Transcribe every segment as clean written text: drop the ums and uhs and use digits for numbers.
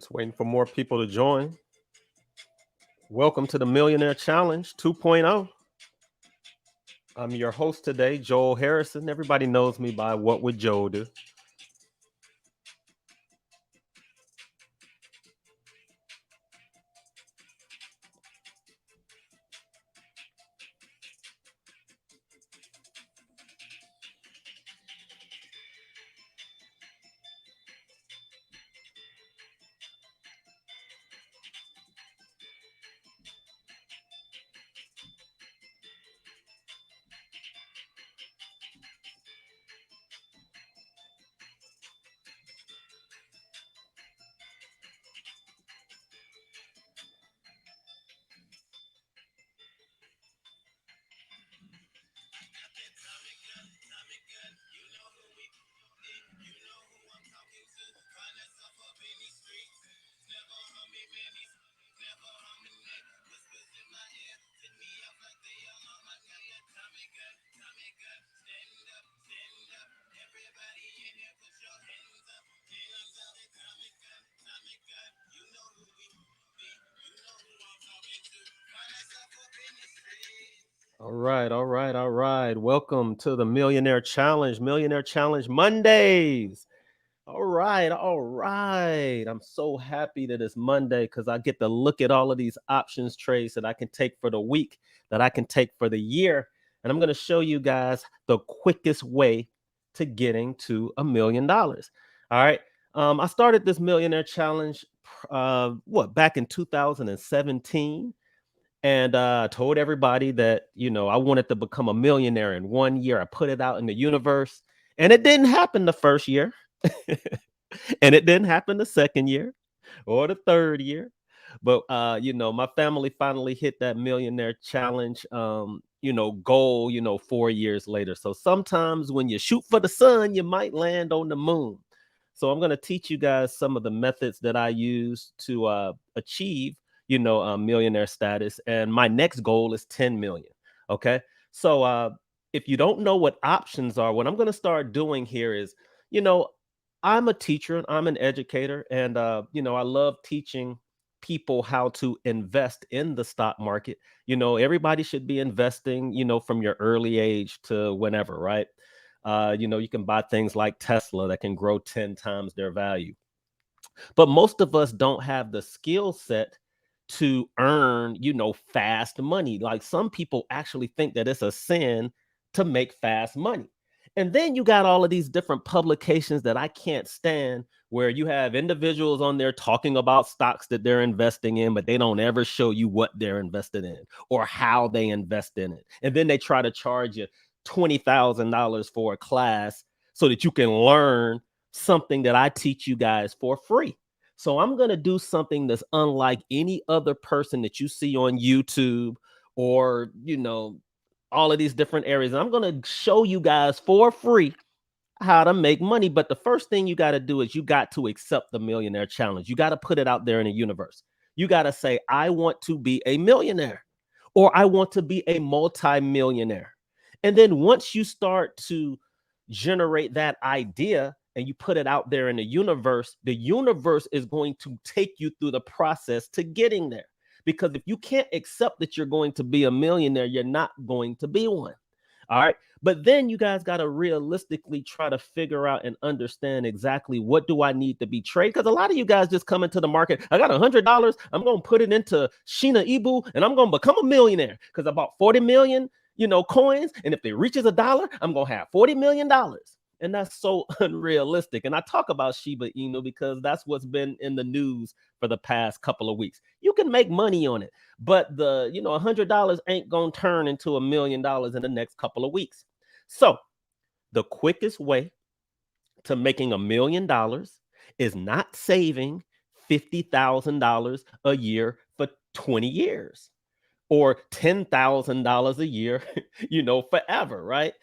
Just waiting for more people to join. Welcome to the Millionaire Challenge 2.0. I'm your host today, Joel Harrison. Everybody knows me by What Would Joel Do? All right. Welcome to the Millionaire Challenge Mondays. All right. I'm so happy that it's Monday because I get to look at all of these options trades that I can take for the week, that I can take for the year. And I'm going to show you guys the quickest way to getting to $1 million. All right. I started this Millionaire Challenge, back in 2017. And told everybody that, I wanted to become a millionaire in 1 year. I put it out in the universe, and it didn't happen the first year. And it didn't happen the second year or the third year. But my family finally hit that millionaire challenge goal, 4 years later. So sometimes when you shoot for the sun, you might land on the moon. So I'm going to teach you guys some of the methods that I use to achieve, millionaire status. And my next goal is 10 million. Okay. So if you don't know what options are, what I'm going to start doing here is, you know, I'm a teacher, I'm an educator, and I love teaching people how to invest in the stock market. Everybody should be investing, from your early age to whenever, right? You can buy things like Tesla that can grow 10 times their value. But most of us don't have the skill set to earn, fast money. Like some people actually think that it's a sin to make fast money. And then you got all of these different publications that I can't stand where you have individuals on there talking about stocks that they're investing in, but they don't ever show you what they're invested in or how they invest in it. And then they try to charge you $20,000 for a class so that you can learn something that I teach you guys for free. So I'm going to do something that's unlike any other person that you see on YouTube or, all of these different areas. And I'm going to show you guys for free how to make money. But the first thing you got to do is you got to accept the millionaire challenge. You got to put it out there in the universe. You got to say, I want to be a millionaire or I want to be a multi-millionaire. And then once you start to generate that idea and you put it out there in the universe is going to take you through the process to getting there. Because if you can't accept that you're going to be a millionaire, you're not going to be one. All right. But then you guys got to realistically try to figure out and understand exactly what do I need to be trade. Because a lot of you guys just come into the market. I got $100. I'm going to put it into Sheena Ibu and I'm going to become a millionaire because I bought 40 million, coins. And if it reaches $1, I'm going to have $40 million. And that's so unrealistic. And I talk about Shiba Inu because that's what's been in the news for the past couple of weeks. You can make money on it, but the, $100 ain't going to turn into $1 million in the next couple of weeks. So the quickest way to making $1 million is not saving $50,000 a year for 20 years or $10,000 a year, forever, right?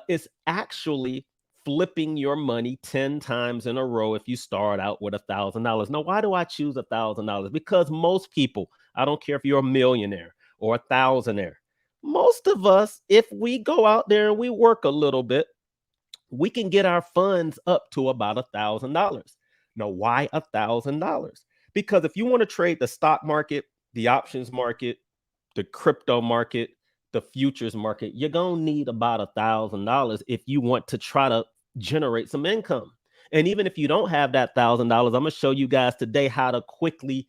It's actually flipping your money 10 times in a row if you start out with $1,000. Now, why do I choose $1,000? Because most people, I don't care if you're a millionaire or a thousandaire, most of us, if we go out there and we work a little bit, we can get our funds up to about $1,000. Now, why $1,000? Because if you want to trade the stock market, the options market, the crypto market, the futures market, you're gonna need about $1,000 if you want to try to generate some income. And even if you don't have that $1,000, I'm gonna show you guys today how to quickly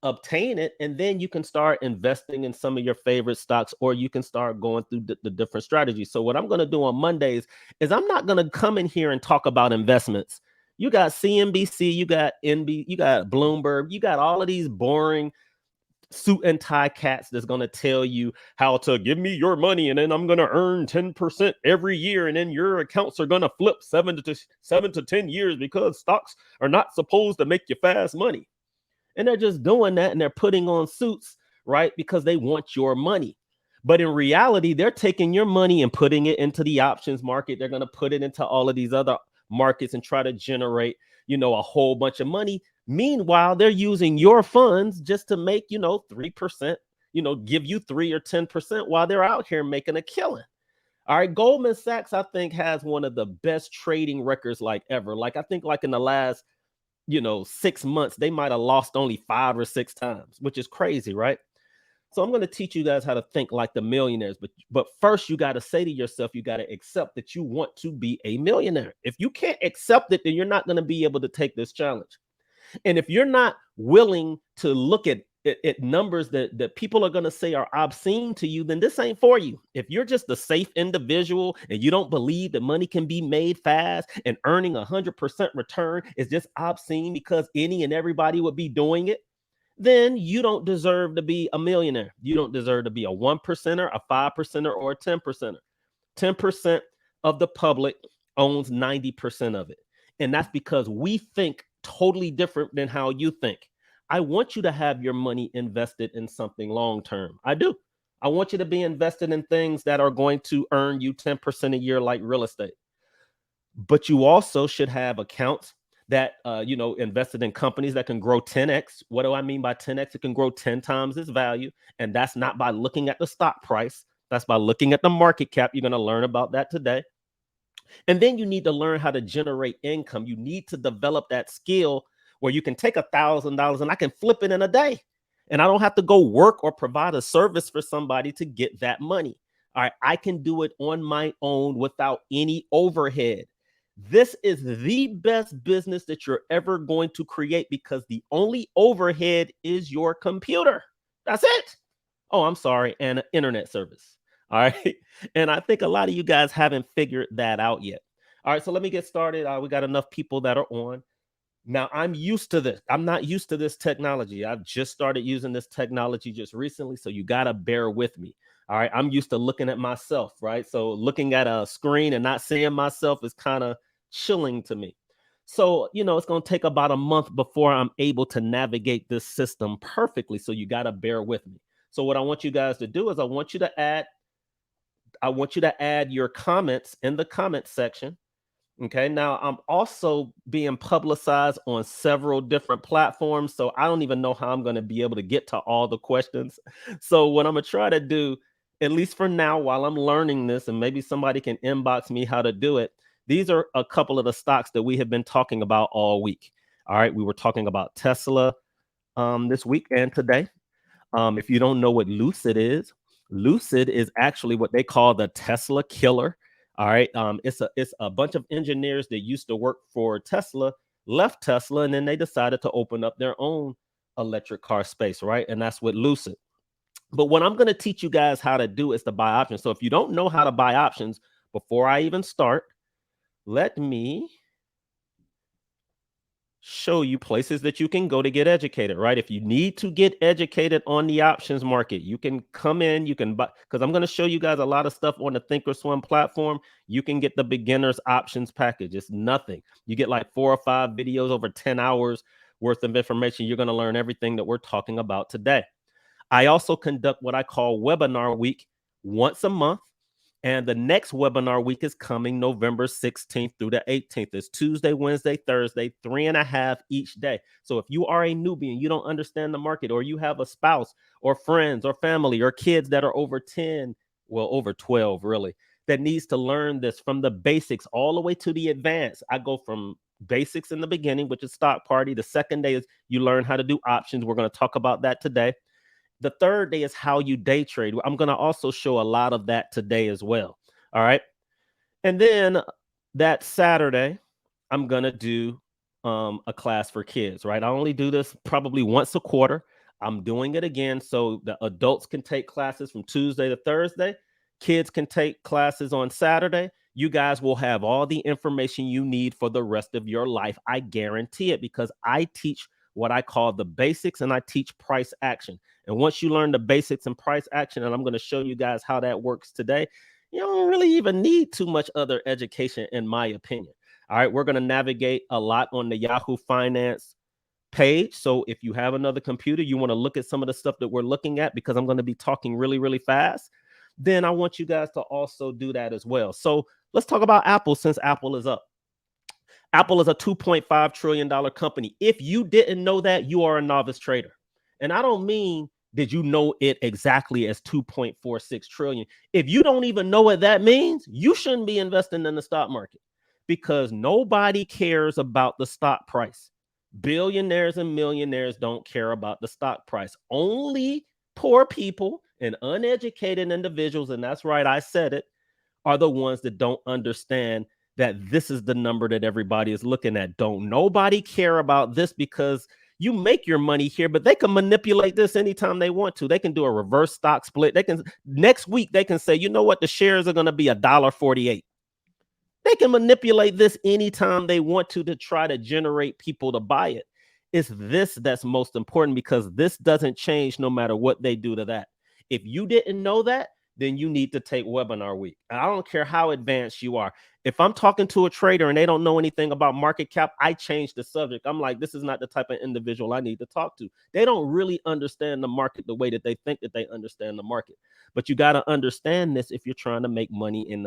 obtain it, and then you can start investing in some of your favorite stocks, or you can start going through the different strategies. So what I'm going to do on Mondays is I'm not going to come in here and talk about investments. You got CNBC, you got NB, you got Bloomberg, you got all of these boring suit and tie cats that's going to tell you how to give me your money and then I'm going to earn 10% every year, and then your accounts are going to flip 7 to 10 years because stocks are not supposed to make you fast money. And they're just doing that, and they're putting on suits, right? Because they want your money. But in reality, they're taking your money and putting it into the options market. They're going to put it into all of these other markets and try to generate, a whole bunch of money. Meanwhile, they're using your funds just to make, 3%, give you 3 or 10% while they're out here making a killing. All right. Goldman Sachs, I think, has one of the best trading records like ever. Like, I think like in the last 6 months, they might have lost only 5 or 6 times, which is crazy, right? So I'm going to teach you guys how to think like the millionaires. But first, you got to say to yourself, you got to accept that you want to be a millionaire. If you can't accept it, then you're not going to be able to take this challenge. And if you're not willing to look at numbers that people are going to say are obscene to you, then this ain't for you. If you're just a safe individual and you don't believe that money can be made fast and earning 100% return is just obscene because any and everybody would be doing it, then you don't deserve to be a millionaire. You don't deserve to be a 1%er, a 5%er, or a 10%er. 10% of the public owns 90% of it. And that's because we think totally different than how you think. I want you to have your money invested in something long term. I do. I want you to be invested in things that are going to earn you 10% a year, like real estate. But you also should have accounts that invested in companies that can grow 10x. What do I mean by 10x? It can grow 10 times its value, and that's not by looking at the stock price. That's by looking at the market cap. You're going to learn about that today. And then you need to learn how to generate income. You need to develop that skill where you can take $1,000 and I can flip it in a day. And I don't have to go work or provide a service for somebody to get that money. All right. I can do it on my own without any overhead. This is the best business that you're ever going to create because the only overhead is your computer. That's it. Oh, I'm sorry. And an internet service. All right. And I think a lot of you guys haven't figured that out yet. All right. So let me get started. We got enough people that are on. Now, I'm used to this. I'm not used to this technology. I've just started using this technology just recently. So you got to bear with me. All right. I'm used to looking at myself. Right. So looking at a screen and not seeing myself is kind of chilling to me. So, it's going to take about a month before I'm able to navigate this system perfectly. So you got to bear with me. So what I want you guys to do is I want you to add your comments in the comment section. Okay. Now I'm also being publicized on several different platforms. So I don't even know how I'm going to be able to get to all the questions. So what I'm going to try to do, at least for now, while I'm learning this, and maybe somebody can inbox me how to do it. These are a couple of the stocks that we have been talking about all week. All right. We were talking about Tesla this week and today. If you don't know what Lucid is actually what they call the Tesla killer. All right. It's a bunch of engineers that used to work for Tesla, left Tesla, and then they decided to open up their own electric car space, right? And that's what Lucid. But what I'm going to teach you guys how to do is to buy options. So if you don't know how to buy options, before I even start, let me show you places that you can go to get educated, right? If you need to get educated on the options market, you can come in, you can buy, because I'm going to show you guys a lot of stuff on the Thinkorswim platform. You can get the beginner's options package. It's nothing. You get like 4 or 5 videos over 10 hours worth of information. You're going to learn everything that we're talking about today. I also conduct what I call webinar week once a month. And the next webinar week is coming November 16th through the 18th. It's Tuesday, Wednesday, Thursday, 3.5 each day. So if you are a newbie and you don't understand the market, or you have a spouse or friends or family or kids that are over 10, well, over 12 really, that needs to learn this from the basics all the way to the advanced. I go from basics in the beginning, which is stock party. The second day is you learn how to do options. We're going to talk about that today. The third day is how you day trade. I'm going to also show a lot of that today as well. All right. And then that Saturday, I'm going to do a class for kids, right? I only do this probably once a quarter. I'm doing it again so the adults can take classes from Tuesday to Thursday. Kids can take classes on Saturday. You guys will have all the information you need for the rest of your life. I guarantee it, because I teach what I call the basics, and I teach price action. And once you learn the basics and price action, and I'm going to show you guys how that works today, you don't really even need too much other education, in my opinion. All right, we're going to navigate a lot on the Yahoo Finance page. So if you have another computer, you want to look at some of the stuff that we're looking at, because I'm going to be talking really, really fast, then I want you guys to also do that as well. So let's talk about Apple, since Apple is up. Apple is a $2.5 trillion company. If you didn't know that, you are a novice trader. And I don't mean did you know it exactly as 2.46 trillion. If you don't even know what that means, you shouldn't be investing in the stock market, because nobody cares about the stock price. Billionaires and millionaires don't care about the stock price. Only poor people and uneducated individuals, and that's right, I said it, are the ones that don't understand that this is the number that everybody is looking at. Don't nobody care about this, because you make your money here, but they can manipulate this anytime they want to. They can do a reverse stock split. They can, next week, they can say, you know what, the shares are going to be $1.48. They can manipulate this anytime they want to try to generate people to buy it. It's this that's most important, because this doesn't change no matter what they do to that. If you didn't know that, then you need to take webinar week. I don't care how advanced you are. If I'm talking to a trader and they don't know anything about market cap, I change the subject. I'm like, this is not the type of individual I need to talk to. They don't really understand the market the way that they think that they understand the market. But you got to understand this if you're trying to make money in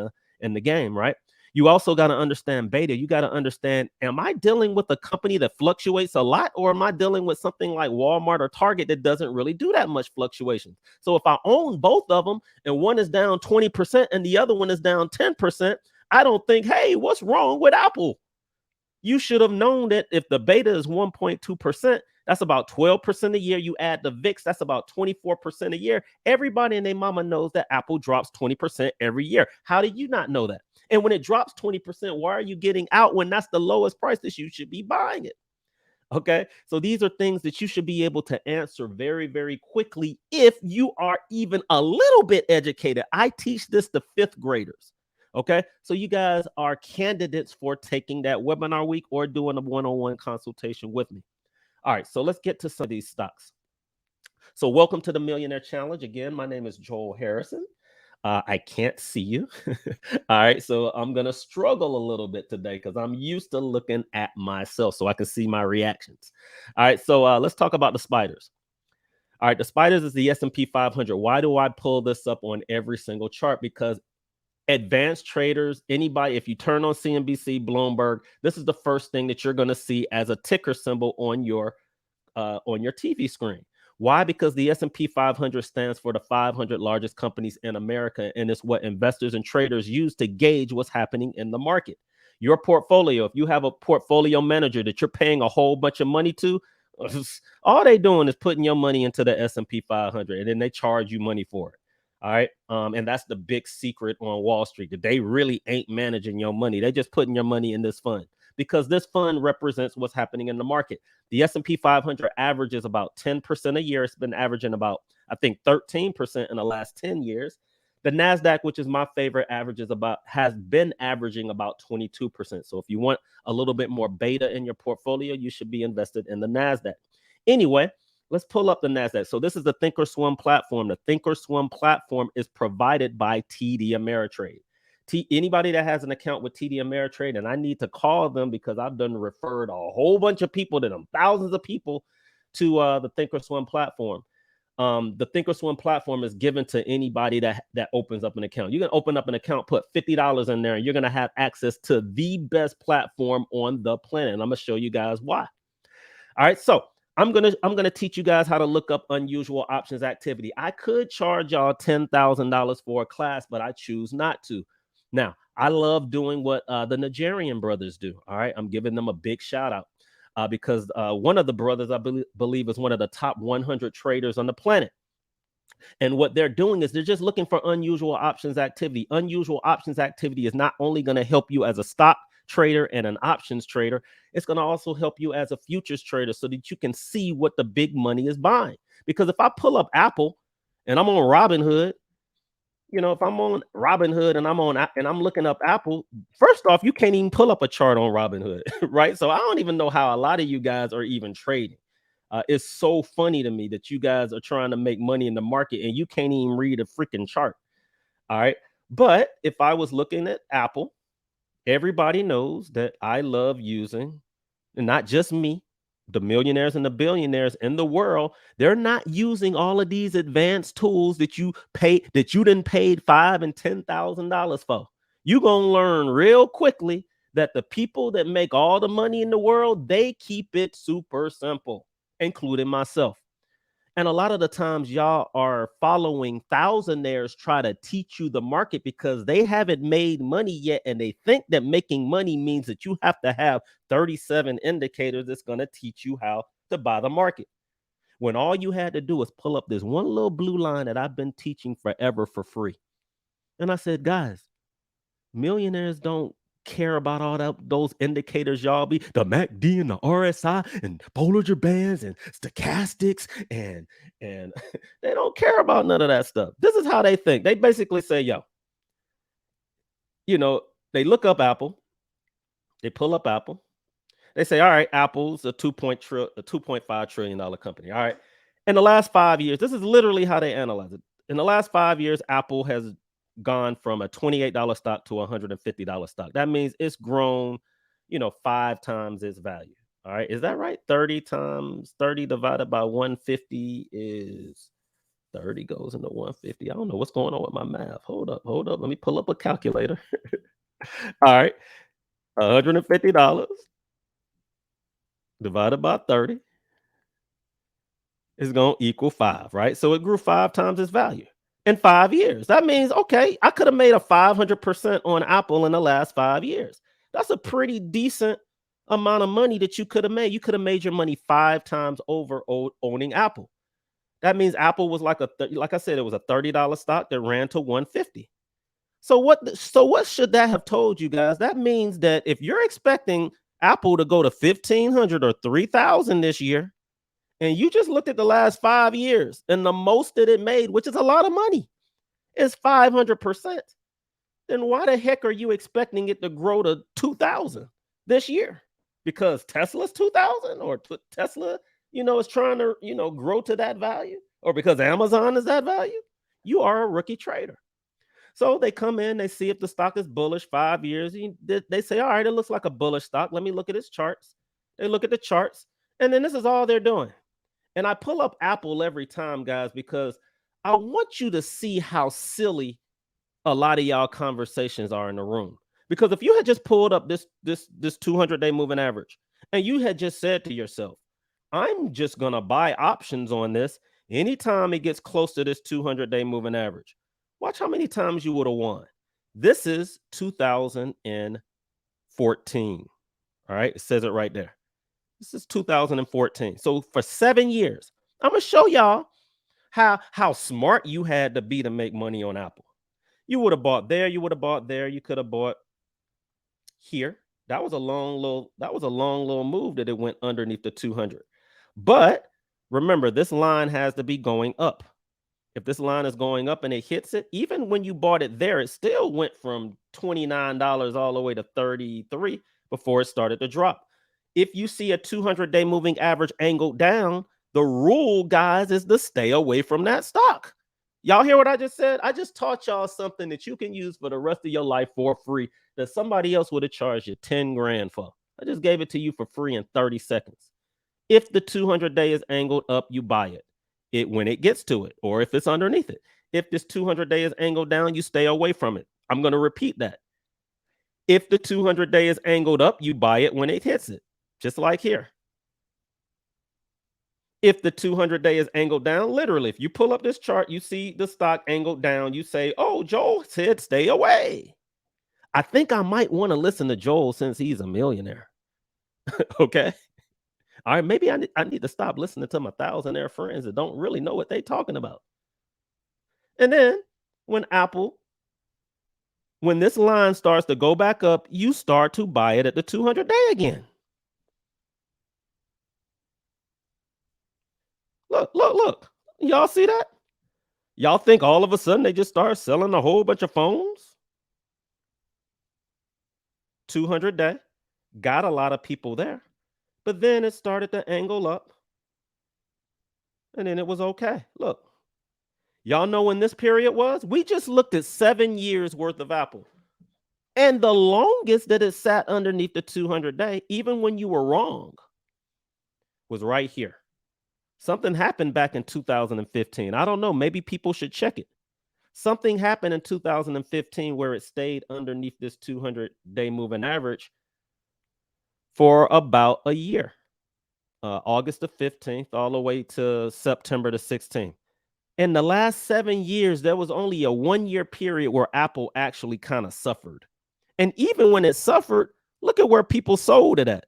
the game, right? You also got to understand beta. You got to understand, am I dealing with a company that fluctuates a lot, or am I dealing with something like Walmart or Target that doesn't really do that much fluctuation? So if I own both of them and one is down 20% and the other one is down 10%, I don't think, hey, what's wrong with Apple? You should have known that if the beta is 1.2%, that's about 12% a year. You add the VIX, that's about 24% a year. Everybody and their mama knows that Apple drops 20% every year. How did you not know that? And when it drops 20%, why are you getting out when that's the lowest price that you should be buying it? Okay, so these are things that you should be able to answer very, very quickly if you are even a little bit educated. I teach this to fifth graders. Okay, so you guys are candidates for taking that webinar week or doing a one-on-one consultation with me. All right, so let's get to some of these stocks. So welcome to the Millionaire Challenge. Again, my name is Joel Harrison. I can't see you. All right, so I'm going to struggle a little bit today because I'm used to looking at myself so I can see my reactions. All right, so let's talk about the spiders. All right, the spiders is the S&P 500. Why do I pull this up on every single chart? Because advanced traders, anybody, if you turn on CNBC, Bloomberg, this is the first thing that you're going to see as a ticker symbol on your TV screen. Why? Because the S&P 500 stands for the 500 largest companies in America, and it's what investors and traders use to gauge what's happening in the market. Your portfolio, if you have a portfolio manager that you're paying a whole bunch of money to, all they doing is putting your money into the S&P 500, and then they charge you money for it. All right. And that's the big secret on Wall Street, that they really ain't managing your money. They're just putting your money in this fund, because this fund represents what's happening in the market. The S&P 500 averages about 10% a year. It's been averaging about, I think, 13% in the last 10 years. The NASDAQ, which is my favorite, has been averaging about 22%. So if you want a little bit more beta in your portfolio, you should be invested in the NASDAQ. Anyway, let's pull up the NASDAQ. So this is the Thinkorswim platform. The Thinkorswim platform is provided by TD Ameritrade. Anybody that has an account with TD Ameritrade, and I need to call them because I've done referred a whole bunch of people to them, thousands of people to the Thinkorswim platform. The Thinkorswim platform is given to anybody that opens up an account. You can open up an account, put $50 in there, and you're going to have access to the best platform on the planet. And I'm going to show you guys why. All right, so I'm gonna teach you guys how to look up unusual options activity. I could charge y'all $10,000 for a class, but I choose not to. Now, I love doing what the Nigerian brothers do. All right. I'm giving them a big shout out because one of the brothers, believe, is one of the top 100 traders on the planet. And what they're doing is they're just looking for unusual options activity. Unusual options activity is not only going to help you as a stock trader and an options trader, it's going to also help you as a futures trader so that you can see what the big money is buying. Because if I pull up Apple and I'm on Robinhood, if I'm on Robinhood and I'm looking up Apple, first off, you can't even pull up a chart on Robinhood, right? So I don't even know how a lot of you guys are even trading. It's so funny to me that you guys are trying to make money in the market and you can't even read a freaking chart. All right. But if I was looking at Apple, everybody knows that I love using, and not just me, the millionaires and the billionaires in the world, they're not using all of these advanced tools that you didn't paid $5,000 and $10,000 for. You're gonna learn real quickly that the people that make all the money in the world, they keep it super simple, including myself. And a lot of the times, y'all are following thousandaires try to teach you the market because they haven't made money yet. And they think that making money means that you have to have 37 indicators that's going to teach you how to buy the market. When all you had to do was pull up this one little blue line that I've been teaching forever for free. And I said, guys, millionaires don't care about all those indicators, y'all be the MACD and the RSI and Bollinger Bands and stochastics and they don't care about none of that stuff. This is how they think. They basically say, yo, they look up Apple, they pull up Apple, they say, all right, Apple's a $2.5 trillion company. All right. In the last 5 years, this is literally how they analyze it. In the last 5 years, Apple has gone from a $28 stock to a $150 stock. That means it's grown, 5 times its value. All right. Is that right? 30 times 30 divided by 150 is 30 goes into 150. I don't know what's going on with my math. Hold up. Let me pull up a calculator. All right. $150 divided by 30 is going to equal 5, right? So it grew 5 times its value in 5 years. That means, okay, I could have made a 500% on Apple in the last 5 years. That's a pretty decent amount of money that you could have made. You could have made your money 5 times over owning Apple. That means Apple was like I said, it was a $30 stock that ran to 150. So what should that have told you guys? That means that if you're expecting Apple to go to 1,500 or 3,000 this year, and you just looked at the last 5 years and the most that it made, which is a lot of money, is 500%, then why the heck are you expecting it to grow to 2,000 this year? Because Tesla's 2,000 or Tesla, is trying to, grow to that value, or because Amazon is that value? You are a rookie trader. So they come in, they see if the stock is bullish 5 years. They say, all right, it looks like a bullish stock. Let me look at its charts. They look at the charts, and then this is all they're doing. And I pull up Apple every time, guys, because I want you to see how silly a lot of y'all conversations are in the room. Because if you had just pulled up this 200-day moving average and you had just said to yourself, I'm just going to buy options on this anytime it gets close to this 200-day moving average, watch how many times you would have won. This is 2014. All right. It says it right there. This is 2014. So for 7 years, I'm going to show y'all how smart you had to be to make money on Apple. You would have bought there. You would have bought there. You could have bought here. That was a long little move that it went underneath the 200. But remember, this line has to be going up. If this line is going up and it hits it, even when you bought it there, it still went from $29 all the way to 33 before it started to drop. If you see a 200-day moving average angled down, the rule, guys, is to stay away from that stock. Y'all hear what I just said? I just taught y'all something that you can use for the rest of your life for free that somebody else would have charged you 10 grand for. I just gave it to you for free in 30 seconds. If the 200-day is angled up, you buy it when it gets to it, or if it's underneath it. If this 200-day is angled down, you stay away from it. I'm going to repeat that. If the 200-day is angled up, you buy it when it hits it. Just like here. If the 200-day is angled down, literally, if you pull up this chart, you see the stock angled down, you say, oh, Joel said stay away. I think I might want to listen to Joel since he's a millionaire. Okay. All right. Maybe I need to stop listening to my thousandaire friends that don't really know what they're talking about. And then when when this line starts to go back up, you start to buy it at the 200 day again. Look, look, look. Y'all see that? Y'all think all of a sudden they just start selling a whole bunch of phones? 200 day. Got a lot of people there. But then it started to angle up and then it was okay. Look, y'all know when this period was? We just looked at 7 years worth of Apple. And the longest that it sat underneath the 200 day, even when you were wrong, was right here. Something happened back in 2015. I don't know. Maybe people should check it. Something happened in 2015 where it stayed underneath this 200 day moving average for about a year, August the 15th, all the way to September the 16th. In the last 7 years, there was only a 1 year period where Apple actually kind of suffered. And even when it suffered, look at where people sold it at.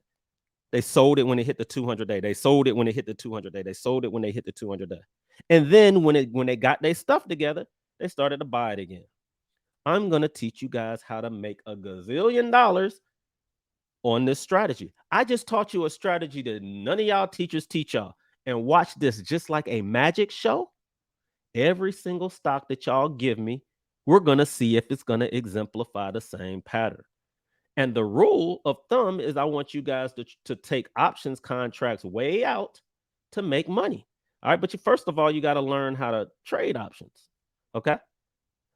They sold it when it hit the 200 day. They sold it when it hit the 200 day. They sold it when they hit the 200 day. And then when they got their stuff together, they started to buy it again. I'm going to teach you guys how to make a gazillion dollars on this strategy. I just taught you a strategy that none of y'all teachers teach y'all. And watch this, just like a magic show. Every single stock that y'all give me, we're going to see if it's going to exemplify the same pattern. And the rule of thumb is I want you guys to take options contracts way out to make money. All right. But first of all, you got to learn how to trade options. Okay.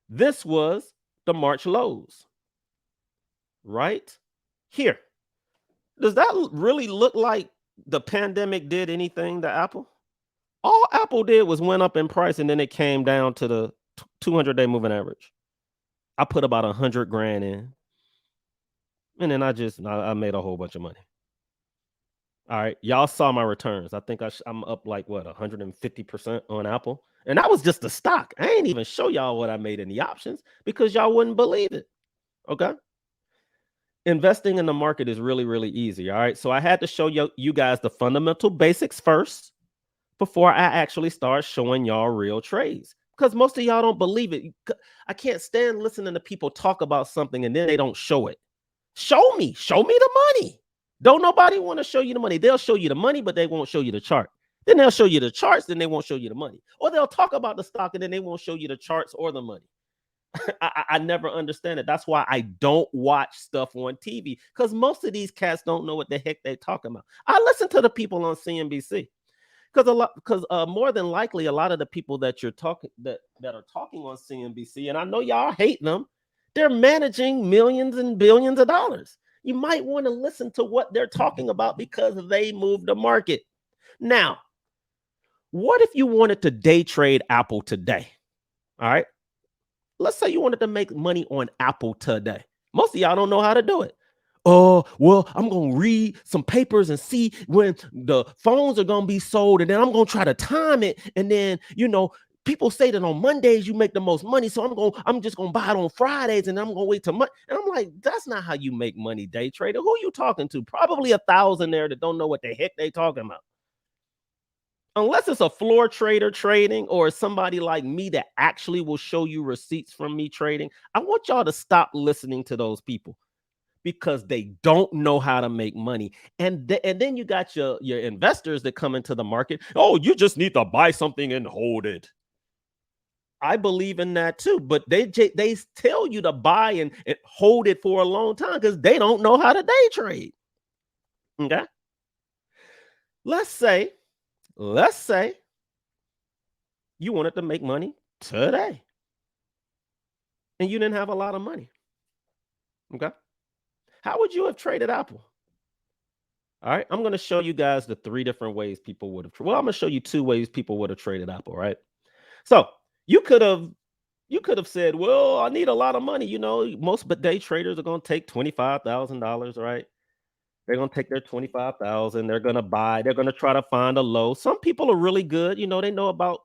This was the March lows right here. Does that really look like the pandemic did anything to Apple? All Apple did was went up in price and then it came down to the 200 day moving average. I put about 100 grand in and then I made a whole bunch of money. All right, y'all saw my returns. I think I'm up like what 150% on Apple, and that was just the stock. I ain't even show y'all what I made in the options because y'all wouldn't believe it. Okay, investing in the market is really really easy. All right, so I had to show you guys the fundamental basics first before I actually start showing y'all real trades because most of y'all don't believe it. I can't stand listening to people talk about something and then they don't show it. Show me the money. Don't nobody want to show you the money. They'll show you the money, but they won't show you the chart. Then they'll show you the charts, then they won't show you the money. Or they'll talk about the stock and then they won't show you the charts or the money. I never understand it. That's why I don't watch stuff on TV because most of these cats don't know what the heck they're talking about. I listen to the people on CNBC because more than likely a lot of the people that you're talking that are talking on CNBC, and I know y'all hate them, they're managing millions and billions of dollars. You might want to listen to what they're talking about because they move the market. Now, what if you wanted to day trade Apple today? All right. Let's say you wanted to make money on Apple today. Most of y'all don't know how to do it. Oh, well, I'm going to read some papers and see when the phones are going to be sold. And then I'm going to try to time it. And then, people say that on Mondays you make the most money. So I'm just going to buy it on Fridays and I'm going to wait till Monday. And I'm like, that's not how you make money, day trader. Who are you talking to? Probably 1,000 there that don't know what the heck they talking about. Unless it's a floor trader trading or somebody like me that actually will show you receipts from me trading, I want y'all to stop listening to those people because they don't know how to make money. And then you got your investors that come into the market. Oh, you just need to buy something and hold it. I believe in that too, but they tell you to buy and hold it for a long time because they don't know how to day trade. Okay. Let's say you wanted to make money today and you didn't have a lot of money. Okay. How would you have traded Apple? All right. I'm going to show you guys the 3 different ways people would have. Well, I'm going to show you 2 ways people would have traded Apple. Right. So you could have said, well, I need a lot of money. Most day traders are going to take $25,000. Right. They're going to take their 25,000. They're going to buy. They're going to try to find a low. Some people are really good. They know about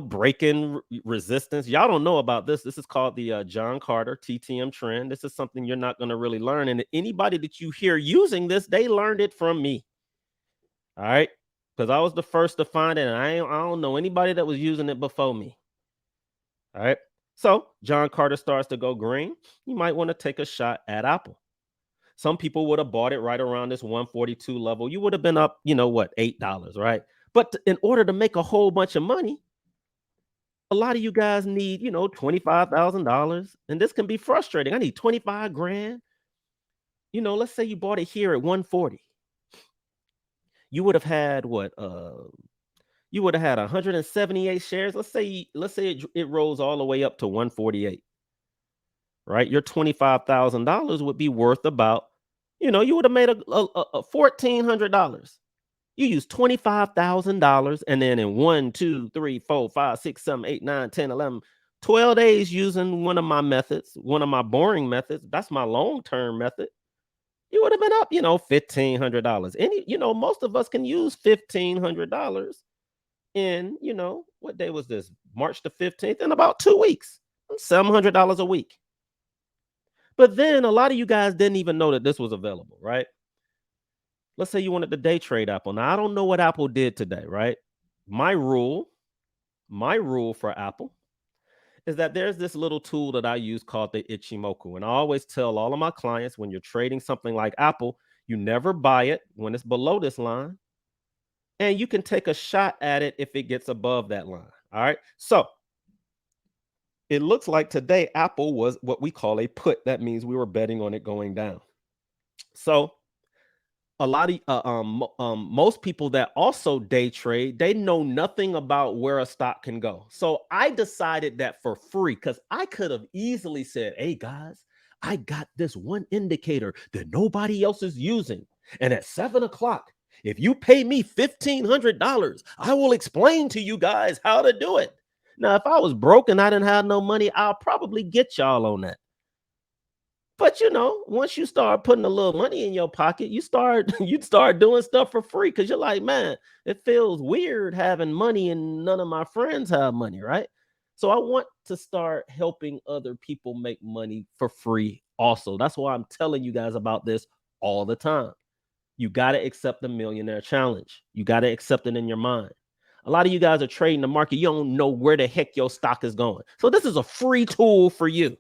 breaking resistance. Y'all don't know about this. This is called the John Carter TTM trend. This is something you're not going to really learn. And anybody that you hear using this, they learned it from me. All right. Because I was the first to find it. And I don't know anybody that was using it before me. All right. So John Carter starts to go green. You might want to take a shot at Apple. Some people would have bought it right around this 142 level. You would have been up, what, $8, right? But in order to make a whole bunch of money, a lot of you guys need, $25,000. And this can be frustrating. I need 25 grand. Let's say you bought it here at 140. You would have had what? You would have had 178 shares. Let's say it rolls all the way up to 148. Right? Your $25,000 would be worth about, you would have made a $1,400. You use $25,000, and then in 1, 2, 3, 4, 5, 6, 7, 8, 9, 10, 11, 12 days using one of my methods, one of my boring methods. That's my long-term method. You would have been up, $1,500. Most of us can use $1,500 in, what day was this? March the 15th, in about 2 weeks. $700 a week. But then a lot of you guys didn't even know that this was available, right? Let's say you wanted to day trade Apple. Now, I don't know what Apple did today, right? My rule for Apple is that there's this little tool that I use called the Ichimoku. And I always tell all of my clients, when you're trading something like Apple, you never buy it when it's below this line. And you can take a shot at it if it gets above that line. All right. So it looks like today Apple was what we call a put. That means we were betting on it going down. So a lot of most people that also day trade, they know nothing about where a stock can go. So I decided that for free, because I could have easily said, hey guys, I got this one indicator that nobody else is using. And at 7 o'clock, if you pay me $1,500, I will explain to you guys how to do it. Now, if I was broke and I didn't have no money, I'll probably get y'all on that. But once you start putting a little money in your pocket, you start doing stuff for free, because you're like, man, it feels weird having money and none of my friends have money, right? So I want to start helping other people make money for free also. That's why I'm telling you guys about this all the time. You got to accept the Millionaire Challenge. You got to accept it in your mind. A lot of you guys are trading the market. You don't know where the heck your stock is going. So this is a free tool for you.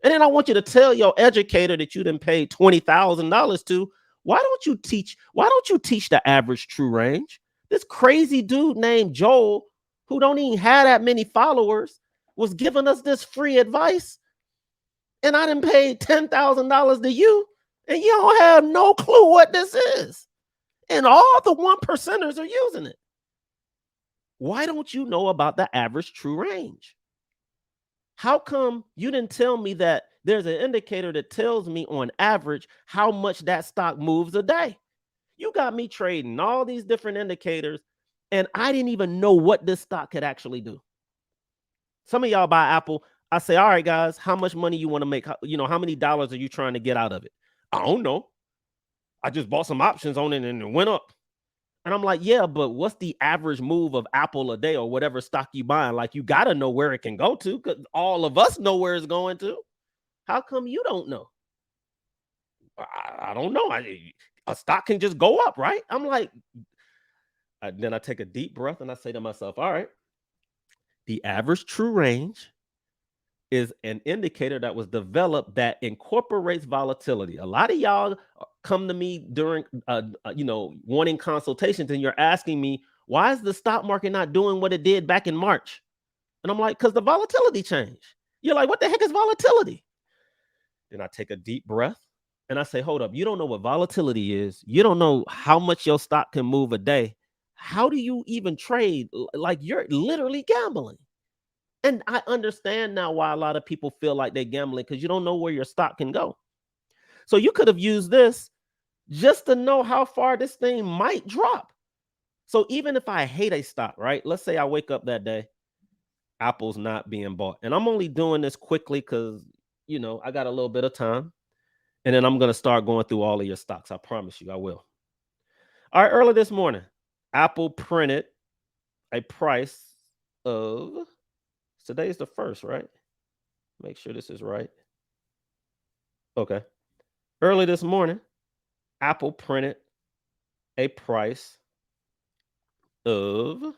And then I want you to tell your educator that you didn't pay $20,000 to, why don't you teach the average true range? This crazy dude named Joel, who don't even have that many followers, was giving us this free advice. And I didn't pay $10,000 to you, and you don't have no clue what this is. And all the 1%ers are using it. Why don't you know about the average true range? How come you didn't tell me that there's an indicator that tells me on average how much that stock moves a day? You got me trading all these different indicators, and I didn't even know what this stock could actually do. Some of y'all buy Apple. I say, all right, guys, how much money you want to make? How many dollars are you trying to get out of it? I don't know. I just bought some options on it and it went up. And I'm like, yeah, but what's the average move of Apple a day or whatever stock you buying? Like, you got to know where it can go to, because all of us know where it's going to. How come you don't know? I don't know. A stock can just go up, right? I'm like, then I take a deep breath and I say to myself, all right, the average true range is an indicator that was developed that incorporates volatility. A lot of y'all come to me during, wanting consultations, and you're asking me, why is the stock market not doing what it did back in March? And I'm like, because the volatility changed. You're like, what the heck is volatility? Then I take a deep breath and I say, hold up, you don't know what volatility is. You don't know how much your stock can move a day. How do you even trade? Like, you're literally gambling. And I understand now why a lot of people feel like they're gambling, because you don't know where your stock can go. So you could have used this just to know how far this thing might drop. So even if I hate a stock, right? Let's say I wake up that day, Apple's not being bought. And I'm only doing this quickly because, I got a little bit of time. And then I'm going to start going through all of your stocks. I promise you I will. All right, early this morning, Apple printed a price of, today's the first, right? Make sure this is right. Okay. Early this morning, Apple printed a price of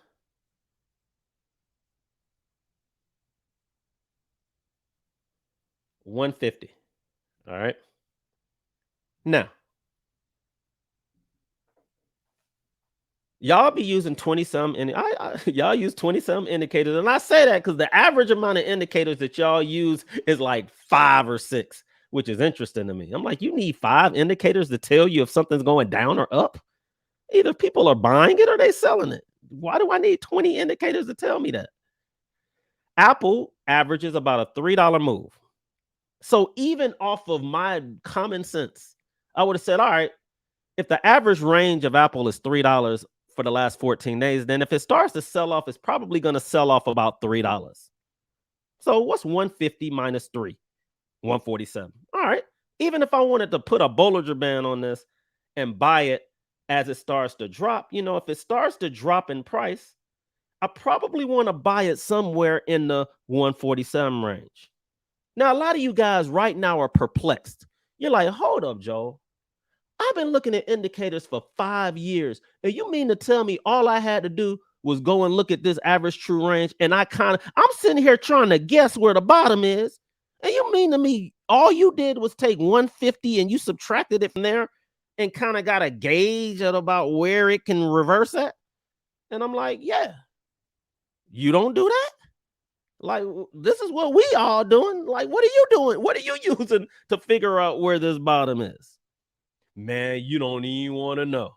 150. All right. Now, y'all be using 20 some, and y'all use 20 some indicators. And I say that because the average amount of indicators that y'all use is like 5 or 6, which is interesting to me. I'm like, you need 5 indicators to tell you if something's going down or up. Either people are buying it or they selling it. Why do I need 20 indicators to tell me that? Apple averages about a $3 move. So even off of my common sense, I would have said, all right, if the average range of Apple is $3 for the last 14 days, then if it starts to sell off, it's probably going to sell off about $3. So what's 150 minus 3? 147. All right. Even if I wanted to put a Bollinger Band on this and buy it as it starts to drop, if it starts to drop in price, I probably want to buy it somewhere in the 147 range. Now, a lot of you guys right now are perplexed. You're like, hold up, Joel. I've been looking at indicators for 5 years. And you mean to tell me all I had to do was go and look at this average true range, and I'm sitting here trying to guess where the bottom is. And you mean to me all you did was take 150 and you subtracted it from there and kind of got a gauge at about where it can reverse at? And I'm like, yeah. You don't do that? Like, this is what we all doing. Like, what are you doing? What are you using to figure out where this bottom is? Man, you don't even want to know.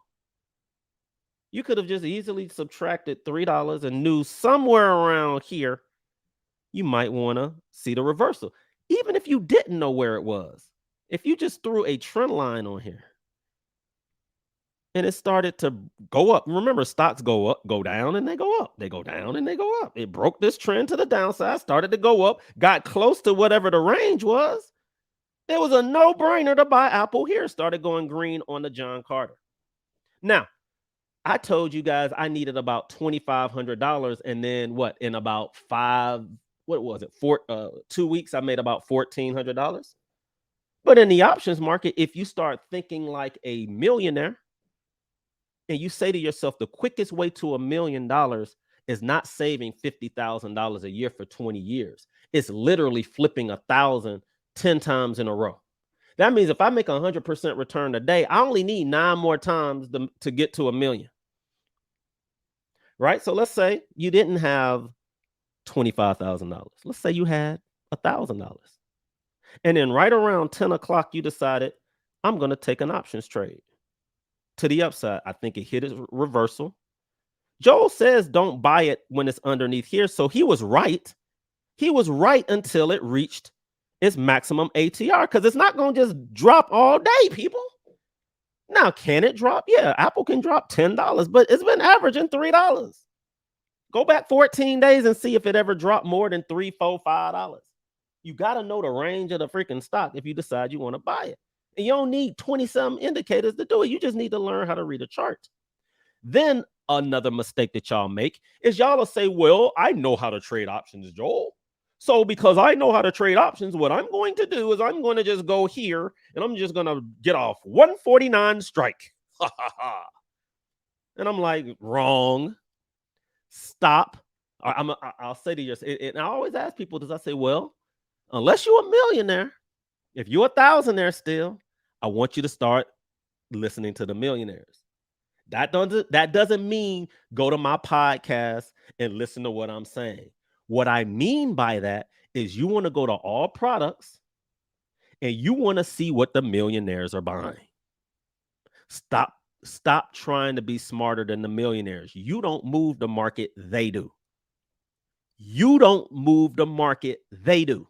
You could have just easily subtracted $3 and knew somewhere around here you might want to see the reversal. Even if you didn't know where it was. If you just threw a trend line on here and it started to go up. Remember, stocks go up, go down, and they go up. They go down and they go up. It broke this trend to the downside, started to go up, got close to whatever the range was. It was a no-brainer to buy Apple here. Started going green on the John Carter. Now, I told you guys I needed about $2,500, and then in about 2 weeks, I made about $1,400. But in the options market, if you start thinking like a millionaire, and you say to yourself, the quickest way to $1 million is not saving $50,000 a year for 20 years. It's literally flipping 1,000 10 times in a row. That means if I make 100% return a day, I only need 9 more times to get to $1 million. Right? So let's say you didn't have $25,000. Let's say you had $1,000. And then right around 10 o'clock, you decided, I'm going to take an options trade to the upside. I think it hit its reversal. Joel says don't buy it when it's underneath here. So he was right. He was right until it reached its maximum ATR, because it's not going to just drop all day, people. Now, can it drop? Yeah, Apple can drop $10, but it's been averaging $3. Go back 14 days and see if it ever dropped more than $3, $4, $5. You got to know the range of the freaking stock if you decide you want to buy it. And you don't need 20-some indicators to do it. You just need to learn how to read a chart. Then another mistake that y'all make is y'all will say, well, I know how to trade options, Joel. So because I know how to trade options, what I'm going to do is I'm going to just go here and I'm just going to get off 149 strike. And I'm like, wrong. Stop. I'll say to yourself, and I always ask people this, I say, well, unless you're a millionaire, if you're a thousandaire still, I want you to start listening to the millionaires. That doesn't mean go to my podcast and listen to what I'm saying. What I mean by that is you want to go to all products and you want to see what the millionaires are buying. Stop trying to be smarter than the millionaires. You don't move the market, they do. You don't move the market, they do.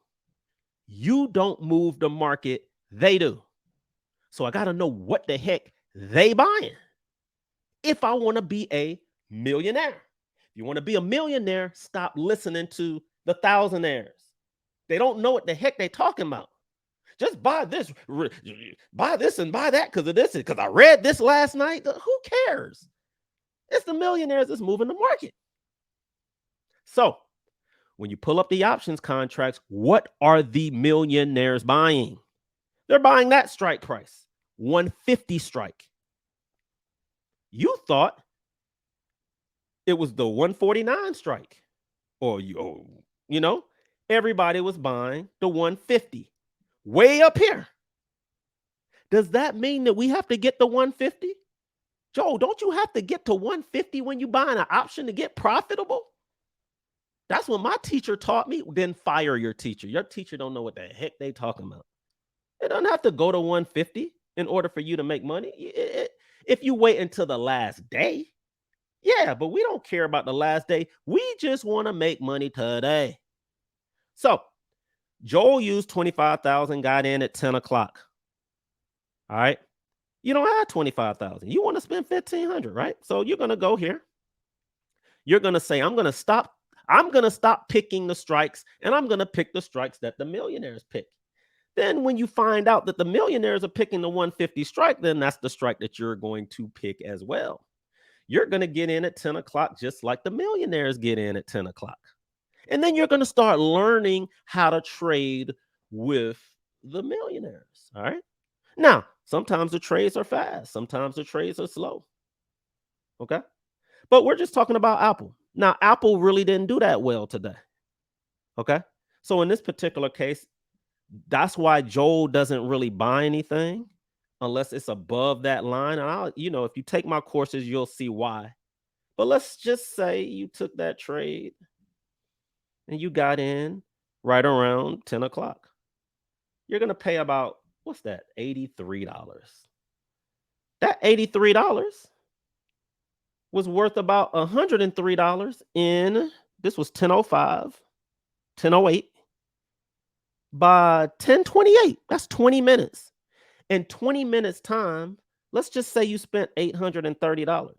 You don't move the market, they do. So I got to know what the heck they buying if I want to be a millionaire. If you want to be a millionaire, stop listening to the thousandaires. They don't know what the heck they're talking about. Just buy this and buy that because of this, because I read this last night. Who cares? It's the millionaires that's moving the market. So when you pull up the options contracts, what are the millionaires buying? They're buying that strike price, 150 strike. You thought it was the 149 strike, or you know, everybody was buying the 150 way up here. Does that mean that we have to get the 150? Joe, don't you have to get to 150 when you buying an option to get profitable? That's what my teacher taught me. Then fire your teacher. Your teacher don't know what the heck they talking about. It doesn't have to go to 150 in order for you to make money. If you wait until the last day, yeah, but we don't care about the last day. We just want to make money today. So Joel used 25,000, got in at 10 o'clock. All right. You don't have 25,000. You want to spend 1,500, right? So you're going to go here. You're going to say, I'm going to stop picking the strikes, and I'm going to pick the strikes that the millionaires pick. Then when you find out that the millionaires are picking the 150 strike, then that's the strike that you're going to pick as well. You're going to get in at 10 o'clock, just like the millionaires get in at 10 o'clock. And then you're going to start learning how to trade with the millionaires. All right. Now, sometimes the trades are fast. Sometimes the trades are slow. Okay. But we're just talking about Apple. Now, Apple really didn't do that well today. Okay. So in this particular case, that's why Joel doesn't really buy anything unless it's above that line. And if you take my courses, you'll see why. But let's just say you took that trade and you got in right around 10 o'clock. You're going to pay about, what's that? $83. That $83 was worth about $103 in, this was 10:05, 10:08. By 10:28, that's 20 minutes. In 20 minutes time, let's just say you spent $830.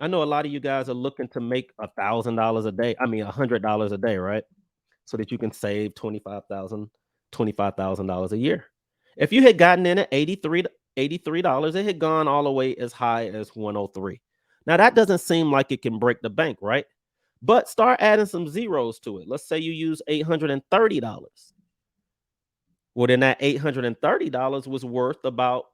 I know a lot of you guys are looking to make $1,000 a day. I mean, $100 a day, right? So that you can save $25,000 a year. If you had gotten in at $83, it had gone all the way as high as 103. Now that doesn't seem like it can break the bank, right? But start adding some zeros to it. Let's say you use $830. Well, then that $830 was worth about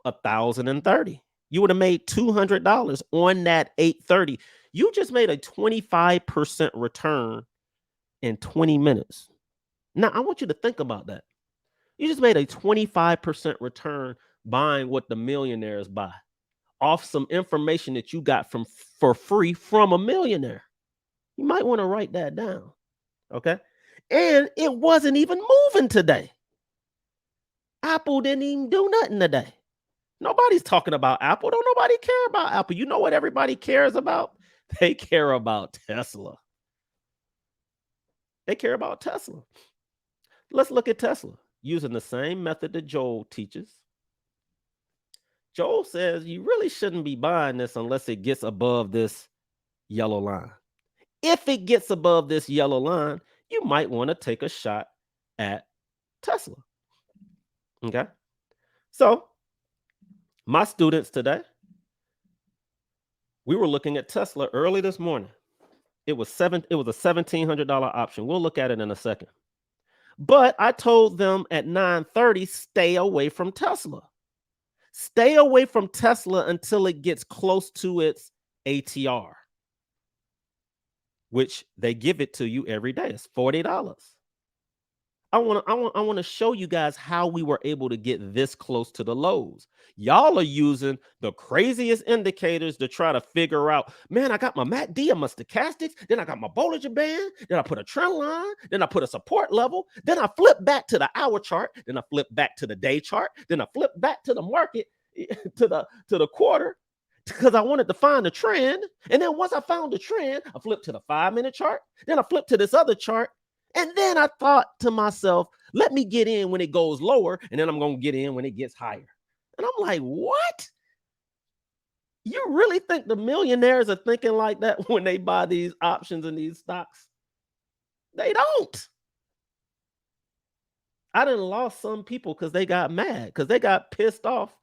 $1,030. You would have made $200 on that 830. You just made a 25% return in 20 minutes. Now, I want you to think about that. You just made a 25% return buying what the millionaires buy off some information that you got for free from a millionaire. You might want to write that down. Okay. And it wasn't even moving today. Apple didn't even do nothing today. Nobody's talking about Apple. Don't nobody care about Apple. You know what everybody cares about? They care about Tesla. They care about Tesla. Let's look at Tesla using the same method that Joel teaches. Joel says you really shouldn't be buying this unless it gets above this yellow line. If it gets above this yellow line, you might want to take a shot at Tesla. Okay. So my students today, we were looking at Tesla early this morning. It was a $1,700 option. We'll look at it in a second. But I told them at 9:30, stay away from Tesla. Stay away from Tesla until it gets close to its ATR, which they give it to you every day. It's $40. I want to show you guys how we were able to get this close to the lows. Y'all are using the craziest indicators to try to figure out, man, I got my MACD and my stochastics, then I got my Bollinger Band, then I put a trend line, then I put a support level, then I flip back to the hour chart, then I flip back to the day chart, then I flip back to the market, to the quarter, because I wanted to find the trend. And then once I found the trend, I flipped to the 5-minute chart, then I flipped to this other chart. And then I thought to myself, let me get in when it goes lower, and then I'm going to get in when it gets higher. And I'm like, what? You really think the millionaires are thinking like that when they buy these options and these stocks? They don't. I done lost some people because they got mad, because they got pissed off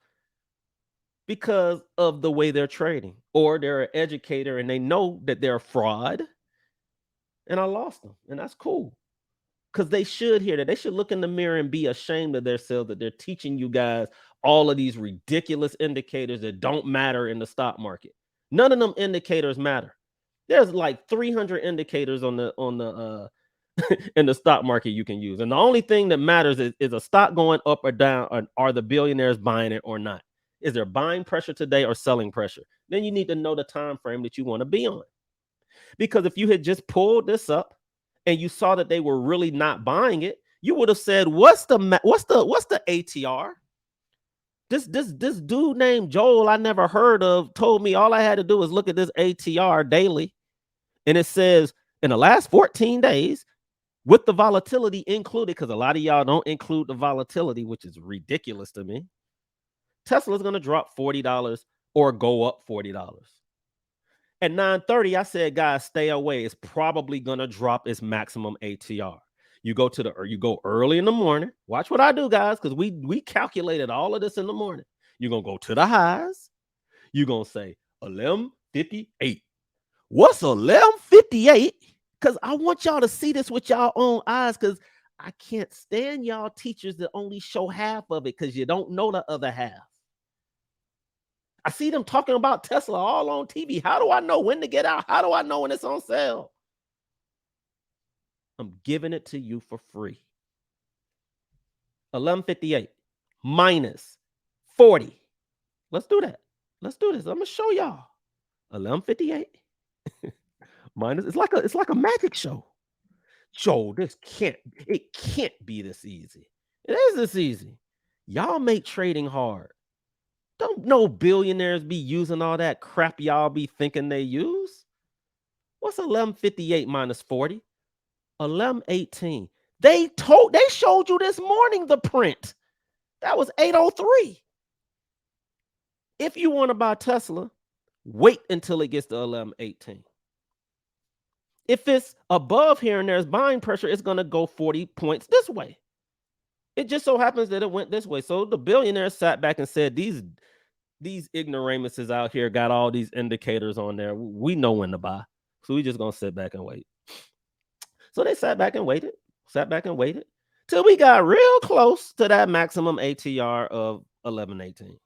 because of the way they're trading, or they're an educator and they know that they're a fraud. and I lost them, and that's cool. Because they should hear that. They should look in the mirror and be ashamed of themselves that they're teaching you guys all of these ridiculous indicators that don't matter in the stock market. None of them indicators matter. There's like 300 indicators on the in the stock market you can use, and the only thing that matters is a stock going up or down, or are the billionaires buying it or not? Is there buying pressure today or selling pressure? Then you need to know the time frame that you want to be on. Because if you had just pulled this up and you saw that they were really not buying it, you would have said, what's the ATR? This dude named Joel I never heard of told me all I had to do was look at this ATR daily, and it says in the last 14 days, with the volatility included, because a lot of y'all don't include the volatility, which is ridiculous to me, Tesla's going to drop $40 or go up $40. At 9:30, I said, guys, stay away. It's probably gonna drop its maximum ATR. You go early in the morning. Watch what I do, guys, because we calculated all of this in the morning. You're gonna go to the highs. You're gonna say 1158. What's 1158? Because I want y'all to see this with y'all own eyes, because I can't stand y'all teachers that only show half of it because you don't know the other half. I see them talking about Tesla all on TV. How do I know when to get out? How do I know when it's on sale? I'm giving it to you for free. 1158 minus 40. Let's do that. Let's do this. I'm gonna show y'all. 1158 minus. It's like a magic show. Joe, it can't be this easy. It is this easy. Y'all make trading hard. Don't no billionaires be using all that crap y'all be thinking they use. What's 1158 minus 40? 1118. They showed you this morning the print. That was 803. If you want to buy Tesla, wait until it gets to 1118. If it's above here and there's buying pressure, it's going to go 40 points this way. It just so happens that it went this way. So the billionaires sat back and said, these ignoramuses out here got all these indicators on there. We know when to buy. So we just going to sit back and wait. So they sat back and waited till we got real close to that maximum ATR of 1118.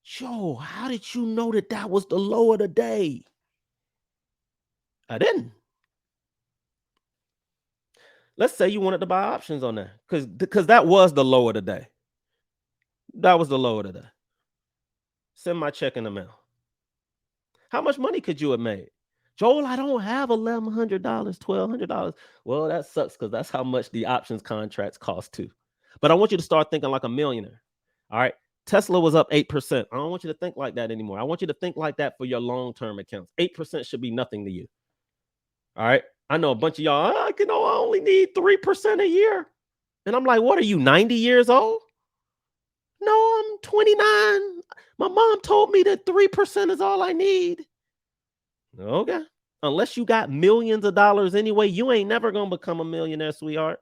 Joe, how did you know that was the low of the day? I didn't. Let's say you wanted to buy options on that, because that was the low of the day. That was the low of the day. Send my check in the mail. How much money could you have made? Joel, I don't have $1,100, $1,200. Well, that sucks, because that's how much the options contracts cost too. But I want you to start thinking like a millionaire. All right. Tesla was up 8%. I don't want you to think like that anymore. I want you to think like that for your long-term accounts. 8% should be nothing to you. All right. I know a bunch of y'all, I only need 3% a year. And I'm like, what are you, 90 years old? No, I'm 29. My mom told me that 3% is all I need. Okay. Unless you got millions of dollars anyway, you ain't never going to become a millionaire, sweetheart.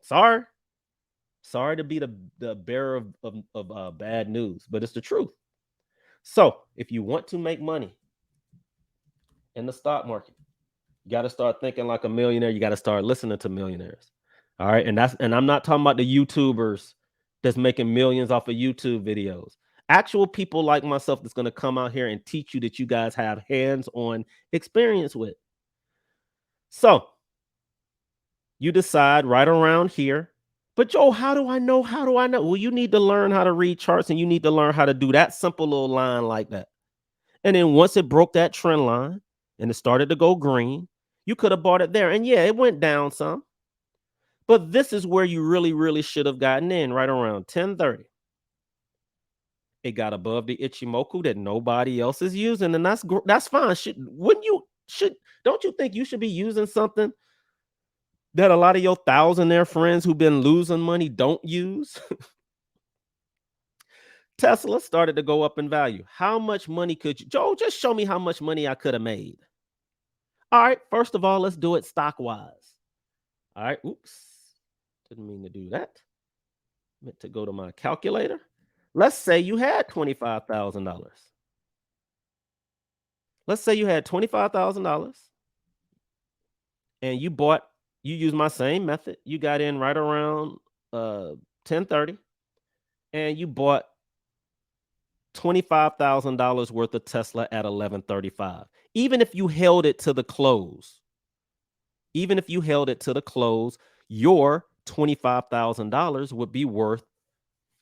Sorry to be the bearer of bad news, but it's the truth. So if you want to make money in the stock market, you got to start thinking like a millionaire. You got to start listening to millionaires. All right. And I'm not talking about the YouTubers that's making millions off of YouTube videos. Actual people like myself that's going to come out here and teach you that you guys have hands-on experience with. So you decide right around here. But Joe, how do I know? Well, you need to learn how to read charts, and you need to learn how to do that simple little line like that. And then once it broke that trend line and it started to go green, you could have bought it there. And yeah, it went down some. But this is where you really, really should have gotten in right around 10:30. It got above the Ichimoku that nobody else is using, and that's fine. Don't you think you should be using something that a lot of your thousandaire friends who've been losing money don't use? Tesla started to go up in value. How much money could you, Joe, just show me how much money I could have made. All right, first of all, let's do it stock wise. All right, oops, didn't mean to do that. Meant to go to my calculator. Let's say you had $25,000. Let's say you had $25,000 and you used my same method. You got in right around 10:30, and you bought $25,000 worth of Tesla at 11:35. Even if you held it to the close, even if you held it to the close, your $25,000 would be worth,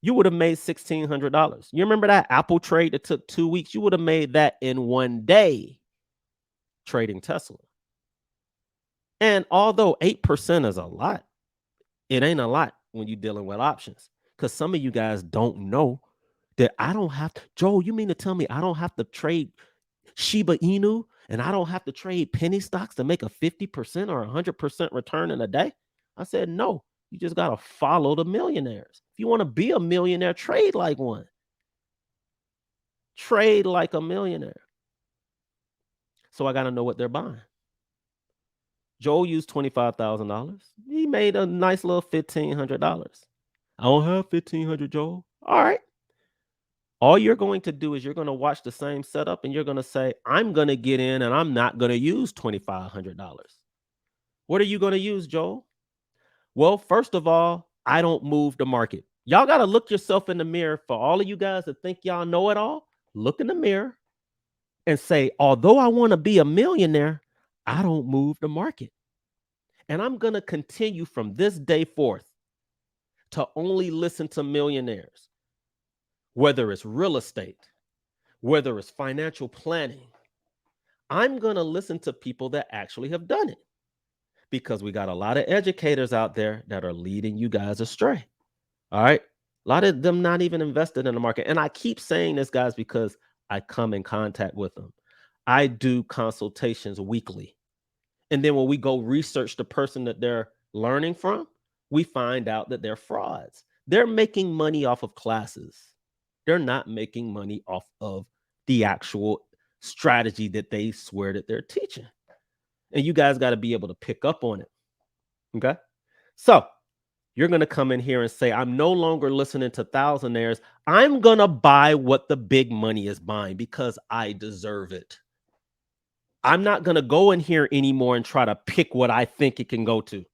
you would have made $1,600. You remember that Apple trade that took 2 weeks? You would have made that in one day trading Tesla. And although 8% is a lot, it ain't a lot when you're dealing with options. Because some of you guys don't know that I don't have to. Joel, you mean to tell me I don't have to trade Shiba Inu and I don't have to trade penny stocks to make a 50% or 100% return in a day? I said, no, you just got to follow the millionaires. If you want to be a millionaire, trade like one. Trade like a millionaire. So I got to know what they're buying. Joel used $25,000. He made a nice little $1,500. I don't have $1,500, Joel. All right. All you're going to do is you're going to watch the same setup and you're going to say, I'm going to get in and I'm not going to use $2,500. What are you going to use, Joel? Well, first of all, I don't move the market. Y'all got to look yourself in the mirror. For all of you guys that think y'all know it all, look in the mirror and say, although I want to be a millionaire, I don't move the market. And I'm going to continue from this day forth to only listen to millionaires, whether it's real estate, whether it's financial planning. I'm going to listen to people that actually have done it, because we got a lot of educators out there that are leading you guys astray. All right. A lot of them not even invested in the market. And I keep saying this, guys, because I come in contact with them. I do consultations weekly. And then when we go research the person that they're learning from, we find out that they're frauds. They're making money off of classes. They're not making money off of the actual strategy that they swear that they're teaching. And you guys got to be able to pick up on it. Okay. So you're going to come in here and say, I'm no longer listening to thousandaires. I'm going to buy what the big money is buying because I deserve it. I'm not going to go in here anymore and try to pick what I think it can go to.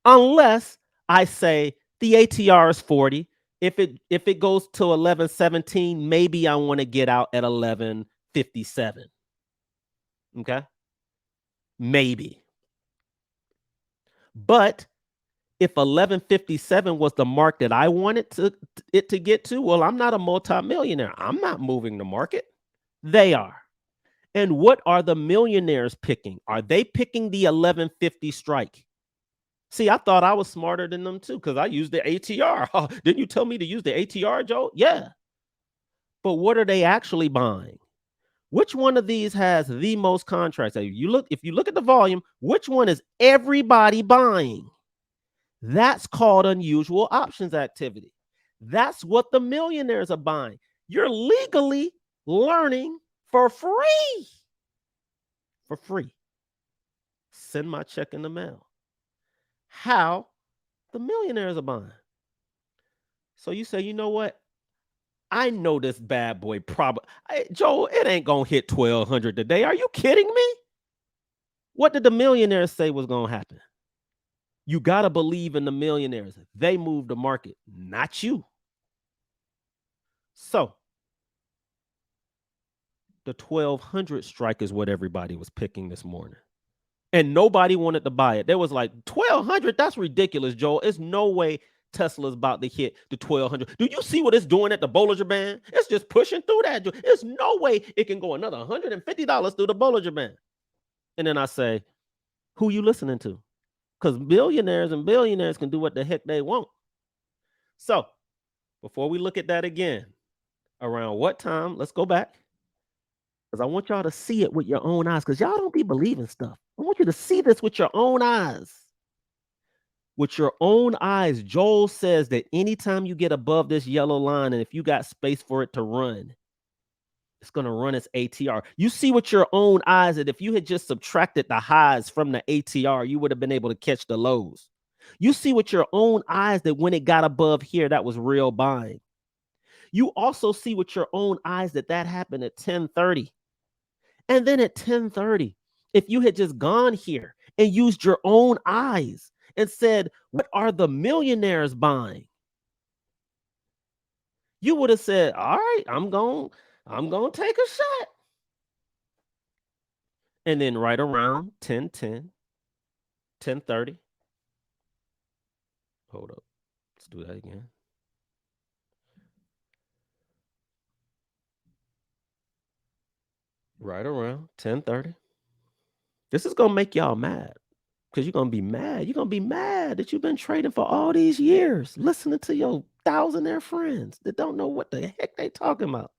Unless I say the ATR is 40. If it goes to 11.17, maybe I want to get out at 11.57. Okay? Maybe. But if 11.57 was the mark that I wanted it to get to, well, I'm not a multimillionaire. I'm not moving the market. They are. And what are the millionaires picking? Are they picking the 11.50 strike? See, I thought I was smarter than them too because I used the ATR. Oh, didn't you tell me to use the ATR, Joe? Yeah. But what are they actually buying? Which one of these has the most contracts? If you look at the volume, which one is everybody buying? That's called unusual options activity. That's what the millionaires are buying. You're legally learning for free. For free. Send my check in the mail. How the millionaires are buying. So you say, you know what? I know this bad boy probably, Joe, it ain't going to hit 1,200 today. Are you kidding me? What did the millionaires say was going to happen? You got to believe in the millionaires. They move the market, not you. So the 1,200 strike is what everybody was picking this morning. And nobody wanted to buy it. There was like 1,200. That's ridiculous, Joel. It's no way Tesla's about to hit the 1,200. Do you see what it's doing at the Bollinger Band? It's just pushing through that. There's no way it can go another $150 through the Bollinger Band. And then I say, who you listening to? Because billionaires and billionaires can do what the heck they want. So before we look at that again, around what time? Let's go back. Because I want y'all to see it with your own eyes. Because y'all don't be believing stuff. I want you to see this with your own eyes. With your own eyes, Joel says that anytime you get above this yellow line, and if you got space for it to run, it's going to run its ATR. You see with your own eyes that if you had just subtracted the highs from the ATR, you would have been able to catch the lows. You see with your own eyes that when it got above here, that was real buying. You also see with your own eyes that happened at 10:30. And then at 10:30, if you had just gone here and used your own eyes and said, what are the millionaires buying? You would have said, all right, I'm going to take a shot. And then right around 10:10, 10:30. Hold up. Let's do that again. Right around 10:30. This is going to make y'all mad because you're going to be mad. You're going to be mad that you've been trading for all these years, listening to your thousandaire friends that don't know what the heck they talking about.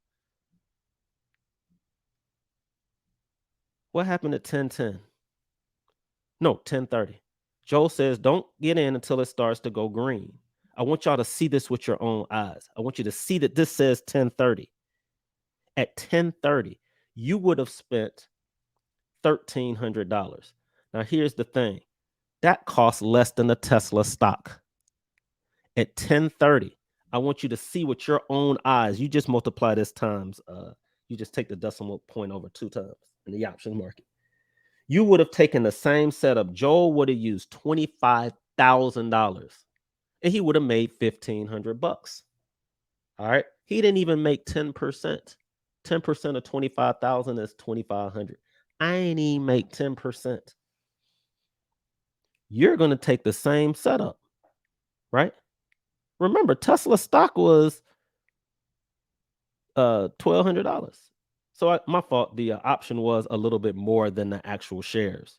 What happened at 10:10? No, 10:30. Joel says, don't get in until it starts to go green. I want y'all to see this with your own eyes. I want you to see that this says 10:30. At 10:30, you would have spent $1,300. Now, here's the thing. That costs less than a Tesla stock. At 10:30, I want you to see with your own eyes. You just multiply this times. You just take the decimal point over 2 times in the option market. You would have taken the same setup. Joel would have used $25,000 and he would have made $1,500. All right. He didn't even make 10%. 10% of 25,000 is 2,500. I ain't even make 10%. You're going to take the same setup, right? Remember, Tesla stock was $1,200. So my fault. The option was a little bit more than the actual shares,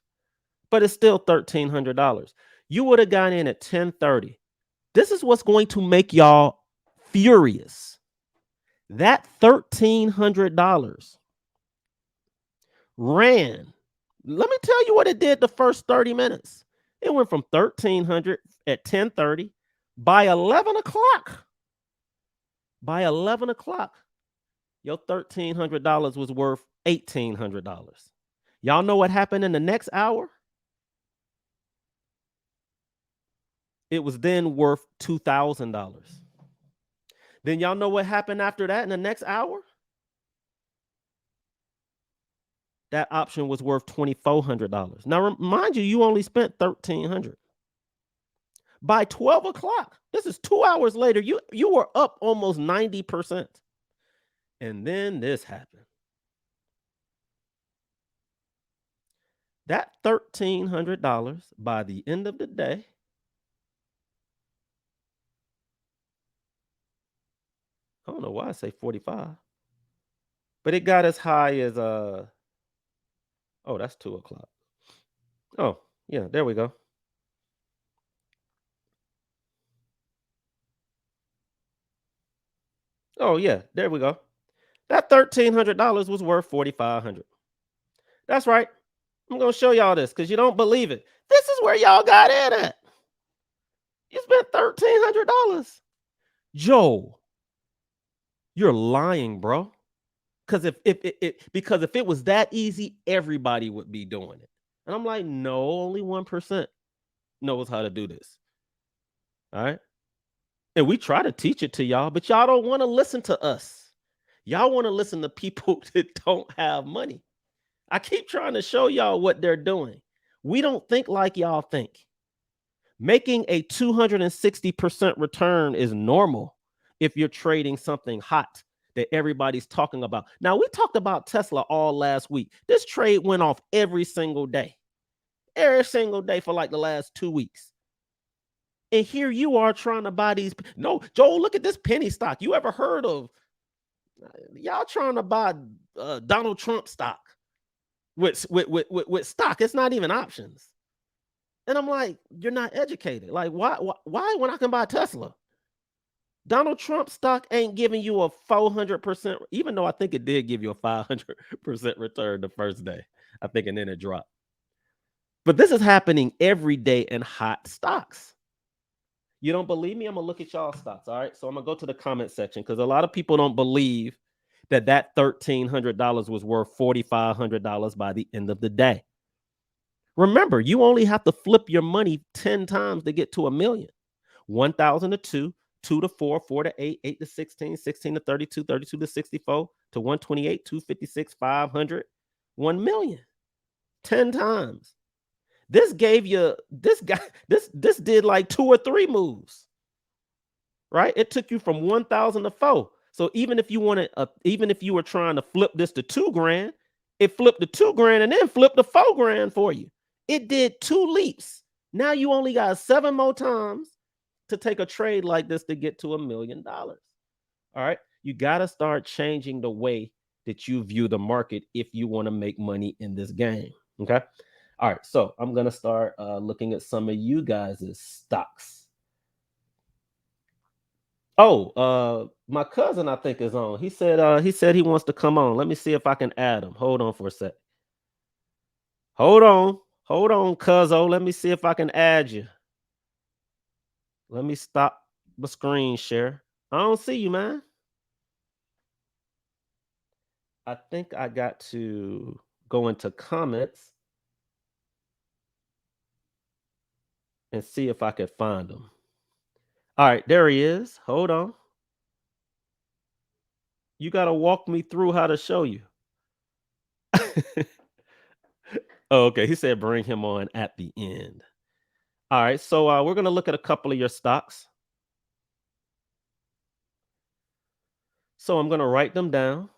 but it's still $1,300. You would have gone in at 10:30. This is what's going to make y'all furious. That $1,300 ran. Let me tell you what it did the first 30 minutes. It went from 1,300 at 10:30. By 11 o'clock, your $1,300 was worth $1,800. Y'all know what happened in the next hour? It was then worth $2,000. Then y'all know what happened after that in the next hour? That option was worth $2,400. Now, mind you, you only spent $1,300. By 12 o'clock, this is 2 hours later, you were up almost 90%. And then this happened. That $1,300 by the end of the day, I don't know why I say 45, but it got as high as oh, that's 2 o'clock. Oh, yeah, there we go. Oh, yeah, there we go. That $1,300 was worth $4,500. That's right. I'm going to show y'all this because you don't believe it. This is where y'all got in at. You spent $1,300. Joe, you're lying, bro. Because if it was that easy, everybody would be doing it. And I'm like, no, only 1% knows how to do this. All right. And we try to teach it to y'all, but y'all don't want to listen to us. Y'all want to listen to people that don't have money. I keep trying to show y'all what they're doing. We don't think like y'all think. Making a 260% return is normal if you're trading something hot that everybody's talking about. Now, we talked about Tesla all last week. This trade went off every single day for like the last 2 weeks. And here you are trying to buy these. No, Joel, look at this penny stock. You ever heard of y'all trying to buy Donald Trump stock with stock? It's not even options. And I'm like, you're not educated. Like, why when I can buy Tesla? Donald Trump stock ain't giving you a 400%, even though I think it did give you a 500% return the first day. I think, and then it dropped. But this is happening every day in hot stocks. You don't believe me? I'm gonna look at y'all stocks. All right. So I'm gonna go to the comment section because a lot of people don't believe that $1,300 was worth $4,500 by the end of the day. Remember, you only have to flip your money 10 times to get to $1 million. 1,000 to 2, 2 to 4, 4 to 8, 8 to 16, 16 to 32, 32 to 64, to 128, 256, 500, 1 million. 10 times. This gave you this guy, this did like 2 or 3 moves, right? It took you from 1,000 to 4. So even if you wanted, even if you were trying to flip this to 2 grand, it flipped to 2 grand and then flipped to 4 grand for you. It did 2 leaps. Now you only got 7 more times to take a trade like this to get to $1 million. All right. You got to start changing the way that you view the market if you want to make money in this game. Okay. All right. So I'm going to start looking at some of you guys' stocks. Oh, my cousin, I think, is on. He said he wants to come on. Let me see if I can add him. Hold on for a sec. Hold on. Hold on, cuzzo. Let me see if I can add you. Let me stop the screen share. I don't see you, man. I think I got to go into comments and see if I could find him. All right, there he is. Hold on. You got to walk me through how to show you. Oh, okay. He said bring him on at the end. All right, so we're going to look at a couple of your stocks. So I'm going to write them down.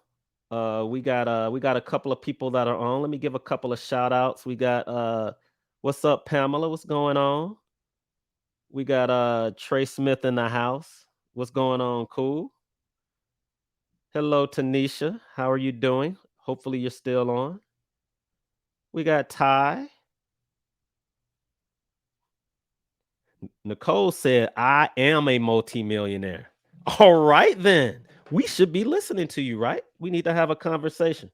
We got a couple of people that are on. Let me give a couple of shout outs. We got what's up, Pamela? What's going on? We got Trey Smith in the house. What's going on? Cool. Hello, Tanisha. How are you doing? Hopefully you're still on. We got Ty. Nicole said, I am a multimillionaire. All right, then. We should be listening to you, right? We need to have a conversation.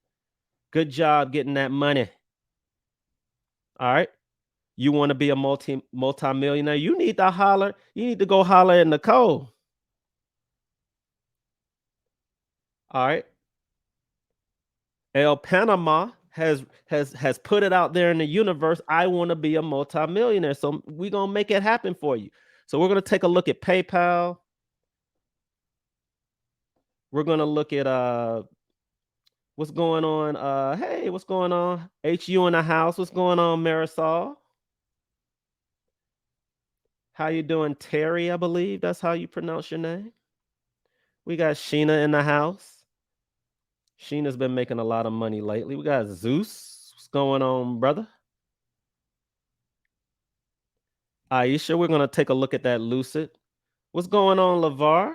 Good job getting that money. All right. You want to be a multimillionaire? You need to holler. You need to go holler at Nicole. All right. El Panama has put it out there in the universe. I want to be a multimillionaire. So we're gonna make it happen for you. So we're gonna take a look at PayPal. We're gonna look at what's going on. Hey, what's going on? HU in the house. What's going on, Marisol? How you doing, Terry? I believe that's how you pronounce your name. We got Sheena in the house. Sheena's been making a lot of money lately. We got Zeus. What's going on, brother? Aisha, we're gonna take a look at that Lucid. What's going on, LeVar?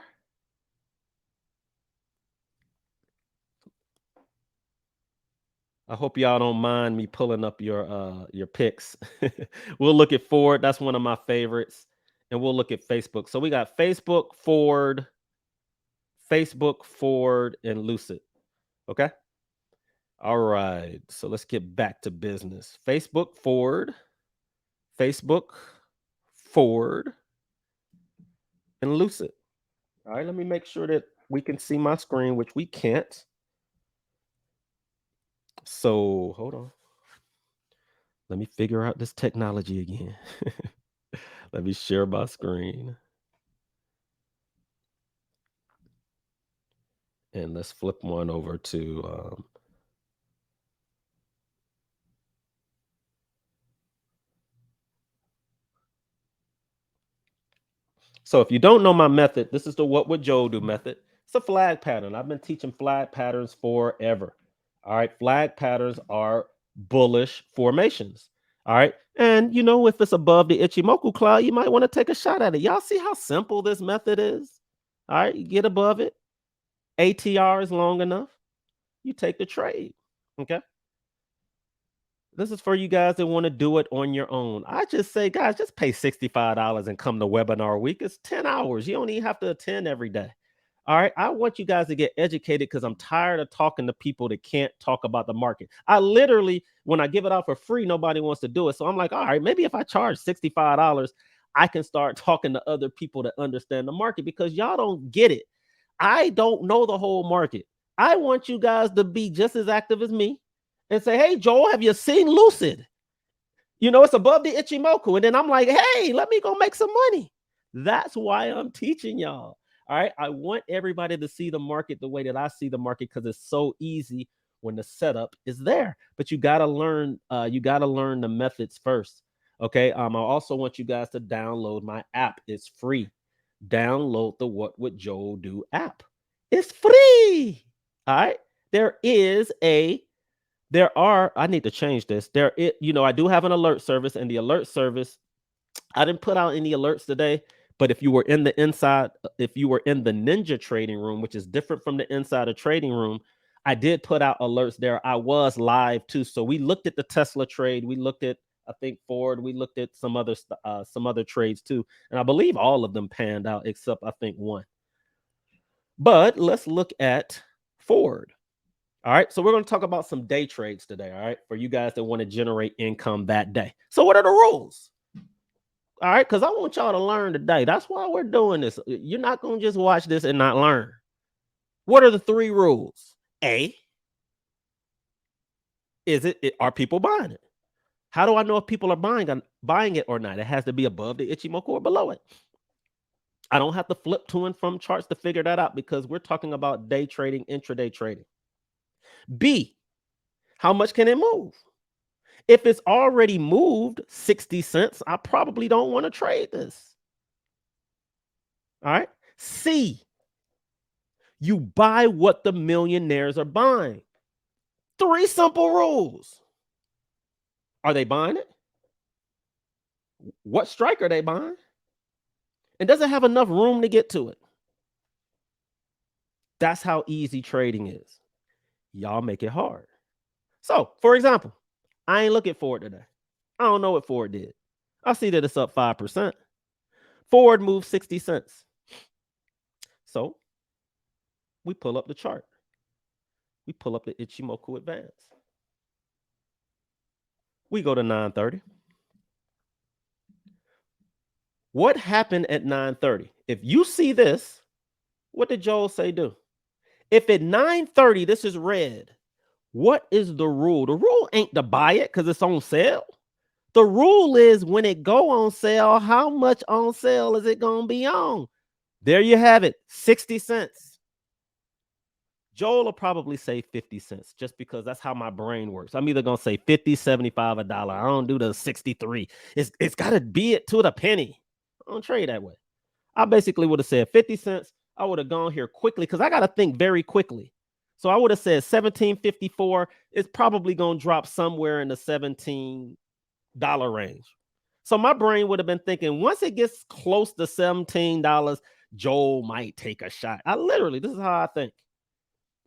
I hope y'all don't mind me pulling up your picks. We'll look at Ford. That's one of my favorites. And we'll look at Facebook. So we got Facebook, Ford, and Lucid. Okay. All right. So let's get back to business. Facebook, Ford, and Lucid. All right. Let me make sure that we can see my screen, which we can't. So hold on. Let me figure out this technology again. Let me share my screen. And let's flip one over to so if you don't know my method, this is the what would Joe do method. It's a flag pattern. I've been teaching flag patterns forever. All right. Flag patterns are bullish formations. All right. And you know, if it's above the Ichimoku cloud, you might want to take a shot at it. Y'all see how simple this method is? All right. You get above it. ATR is long enough. You take the trade. Okay. This is for you guys that want to do it on your own. I just say, guys, just pay $65 and come to webinar week. It's 10 hours. You don't even have to attend every day. All right. I want you guys to get educated because I'm tired of talking to people that can't talk about the market. I literally, when I give it out for free, nobody wants to do it. So I'm like, all right, maybe if I charge $65, I can start talking to other people that understand the market because y'all don't get it. I don't know the whole market. I want you guys to be just as active as me and say, hey, Joel, have you seen Lucid? You know, it's above the Ichimoku. And then I'm like, hey, let me go make some money. That's why I'm teaching y'all. All right. I want everybody to see the market the way that I see the market because it's so easy when the setup is there. But you gotta learn the methods first. Okay. I also want you guys to download my app. It's free. Download the What Would Joel Do app. It's free. All right. There is a I need to change this. I do have an alert service, and the alert service, I didn't put out any alerts today, but if you were in the inside, if you were in the Ninja trading room, which is different from the insider trading room, I did put out alerts there. I was live too. So we looked at the Tesla trade. We looked at, I think, Ford. We looked at some other trades too. And I believe all of them panned out except I think one. But let's look at Ford. All right. So we're going to talk about some day trades today. All right. For you guys that want to generate income that day. So what are the rules? All right. Because I want y'all to learn today. That's why we're doing this. You're not going to just watch this and not learn. What are the 3 rules? A, are people buying it? How do I know if people are buying it or not? It has to be above the Ichimoku or below it. I don't have to flip to and from charts to figure that out because we're talking about day trading, intraday trading. B, how much can it move? If it's already moved 60 cents, I probably don't want to trade this. All right. C, you buy what the millionaires are buying. 3 simple rules. Are they buying it? What strike are they buying? And does it have enough room to get to it? That's how easy trading is. Y'all make it hard. So, for example, I ain't looking for it today. I don't know what Ford did. I see that it's up 5%. Ford moved 60 cents. So, we pull up the chart. We pull up the Ichimoku Advance. We go to 9:30. What happened at 9:30? If you see this, what did Joel say do? If at 9:30 this is red, what is the rule? The rule ain't to buy it because it's on sale. The rule is when it go on sale, how much on sale is it going to be on? There you have it, 60 cents. Joel will probably say 50 cents just because that's how my brain works. I'm either going to say 50, 75, $1. I don't do the 63. It's got to be it to the penny. I don't trade that way. I basically would have said 50 cents. I would have gone here quickly because I got to think very quickly. So I would have said 17.54. It's probably going to drop somewhere in the $17 range. So my brain would have been thinking once it gets close to $17, Joel might take a shot. This is how I think.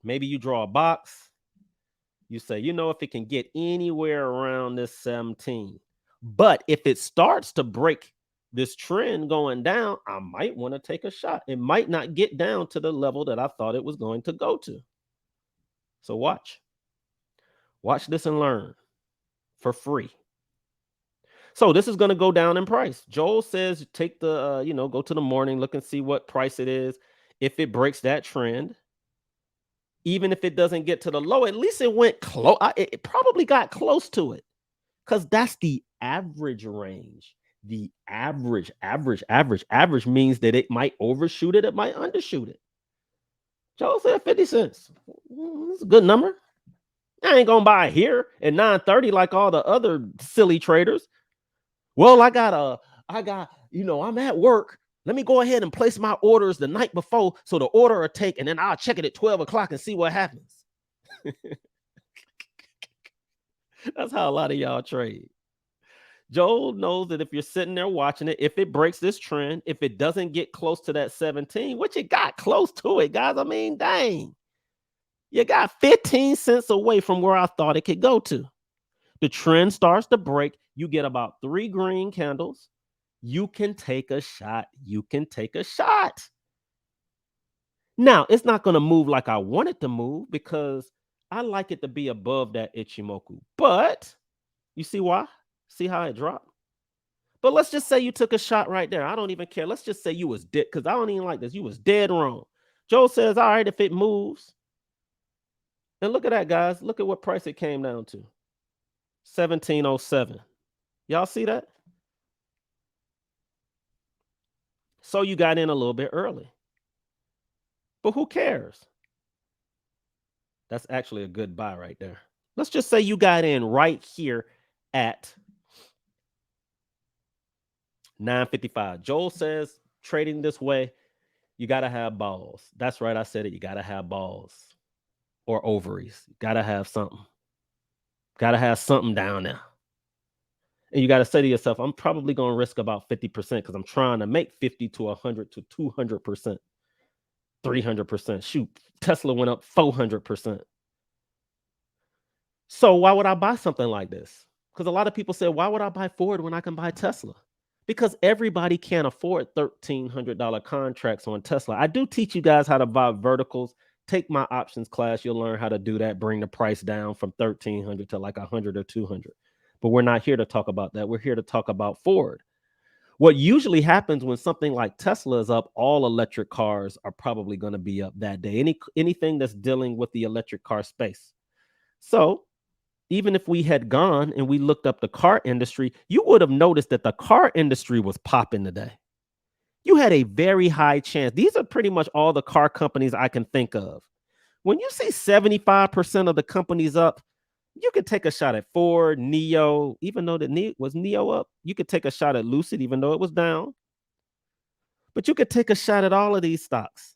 Maybe you draw a box. You say, if it can get anywhere around this 17, but if it starts to break this trend going down, I might want to take a shot. It might not get down to the level that I thought it was going to go to. So watch this and learn for free. So this is going to go down in price. Joel says take the, go to the morning, look and see what price it is. If it breaks that trend, even if it doesn't get to the low, at least it went close. It probably got close to it because that's the average range. The average means that it might overshoot it. It might undershoot it. Joel said 50 cents. That's a good number. I ain't going to buy here at 9:30 like all the other silly traders. Well, I'm at work. Let me go ahead and place my orders the night before so the order will take, and then I'll check it at 12 o'clock and see what happens. That's how a lot of y'all trade. Joel knows that if you're sitting there watching it, if it breaks this trend, if it doesn't get close to that 17, which it got close to it, guys. I mean, dang. You got 15 cents away from where I thought it could go to. The trend starts to break. You get about 3 green candles. You can take a shot. Now, it's not going to move like I want it to move because I like it to be above that Ichimoku. But you see why? See how it dropped? But let's just say you took a shot right there. I don't even care. Let's just say you was dead because I don't even like this. You was dead wrong. Joe says, all right, if it moves. And look at that, guys. Look at what price it came down to. 1707. Y'all see that? So you got in a little bit early. But who cares? That's actually a good buy right there. Let's just say you got in right here at 955. Joel says trading this way, you got to have balls. That's right. I said it. You got to have balls or ovaries. Got to have something. Got to have something down there. And you got to say to yourself, I'm probably going to risk about 50% because I'm trying to make 50 to 100 to 200%, 300%. Shoot, Tesla went up 400%. So why would I buy something like this? Because a lot of people say, why would I buy Ford when I can buy Tesla? Because everybody can't afford $1,300 contracts on Tesla. I do teach you guys how to buy verticals. Take my options class. You'll learn how to do that. Bring the price down from 1,300 to like 100 or 200. But we're not here to talk about that. We're here to talk about Ford. What usually happens when something like Tesla is up, all electric cars are probably going to be up that day. Anything that's dealing with the electric car space. So even if we had gone and we looked up the car industry, you would have noticed that the car industry was popping today. You had a very high chance. These are pretty much all the car companies I can think of. When you see 75% of the companies up, you could take a shot at Ford, Neo, even though was Neo up. You could take a shot at Lucid, even though it was down. But you could take a shot at all of these stocks.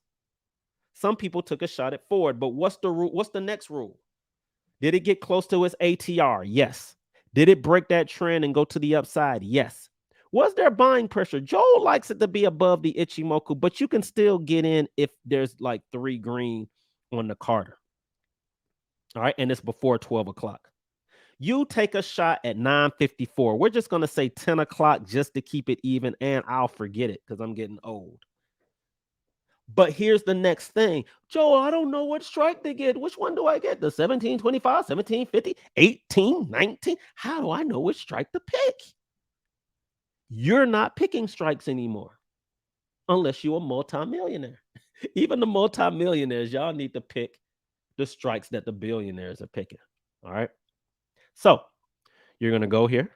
Some people took a shot at Ford, but what's the rule? What's the next rule? Did it get close to its ATR? Yes. Did it break that trend and go to the upside? Yes. Was there buying pressure? Joel likes it to be above the Ichimoku, but you can still get in if there's like 3 green on the Carter. All right. And it's before 12 o'clock. You take a shot at 9:54. We're just going to say 10 o'clock just to keep it even, and I'll forget it because I'm getting old. But here's the next thing. Joel, I don't know what strike to get. Which one do I get? The 1725, 1750, 18, 19? How do I know which strike to pick? You're not picking strikes anymore unless you're a multimillionaire. Even the multimillionaires, y'all need to pick the strikes that the billionaires are picking. All right. So you're going to go here.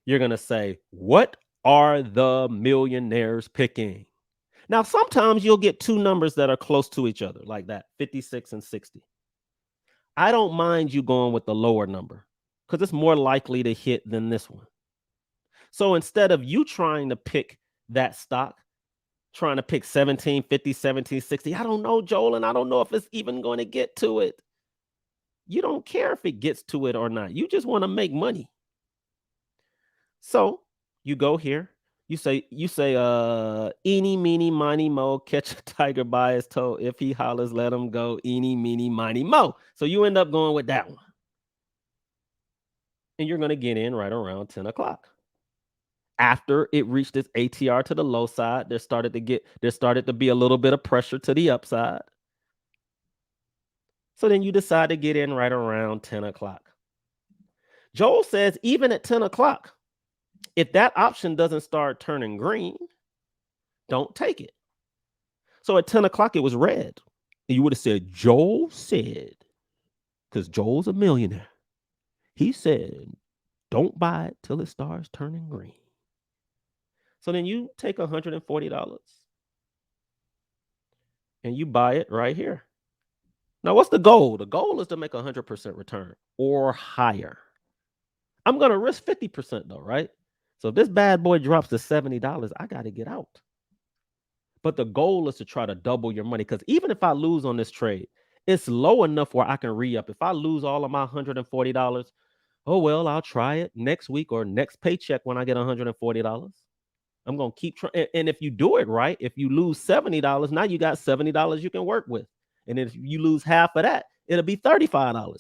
You're going to say, what are the millionaires picking? Now, sometimes you'll get 2 numbers that are close to each other, like that, 56 and 60. I don't mind you going with the lower number because it's more likely to hit than this one. So instead of you trying to pick that stock, trying to pick 1750, 1760, I don't know, Joel, and I don't know if it's even going to get to it. You don't care if it gets to it or not. You just want to make money. So you go here. You say, eeny, meeny, miny, mo, catch a tiger by his toe. If he hollers, let him go. Eeny, meeny, miny, mo. So you end up going with that one. And you're going to get in right around 10 o'clock. After it reached its ATR to the low side, there started to be a little bit of pressure to the upside. So then you decide to get in right around 10 o'clock. Joel says, even at 10 o'clock, if that option doesn't start turning green, don't take it. So at 10 o'clock, it was red. And you would have said, Joel said, because Joel's a millionaire. He said, don't buy it till it starts turning green. So then you take $140 and you buy it right here. Now, what's the goal? The goal is to make 100% return or higher. I'm going to risk 50% though, right? So if this bad boy drops to $70, I got to get out. But the goal is to try to double your money because even if I lose on this trade, it's low enough where I can re-up. If I lose all of my $140, oh, well, I'll try it next week or next paycheck when I get $140. I'm going to keep trying. And if you do it right, if you lose $70, now you got $70 you can work with. And if you lose half of that, it'll be $35.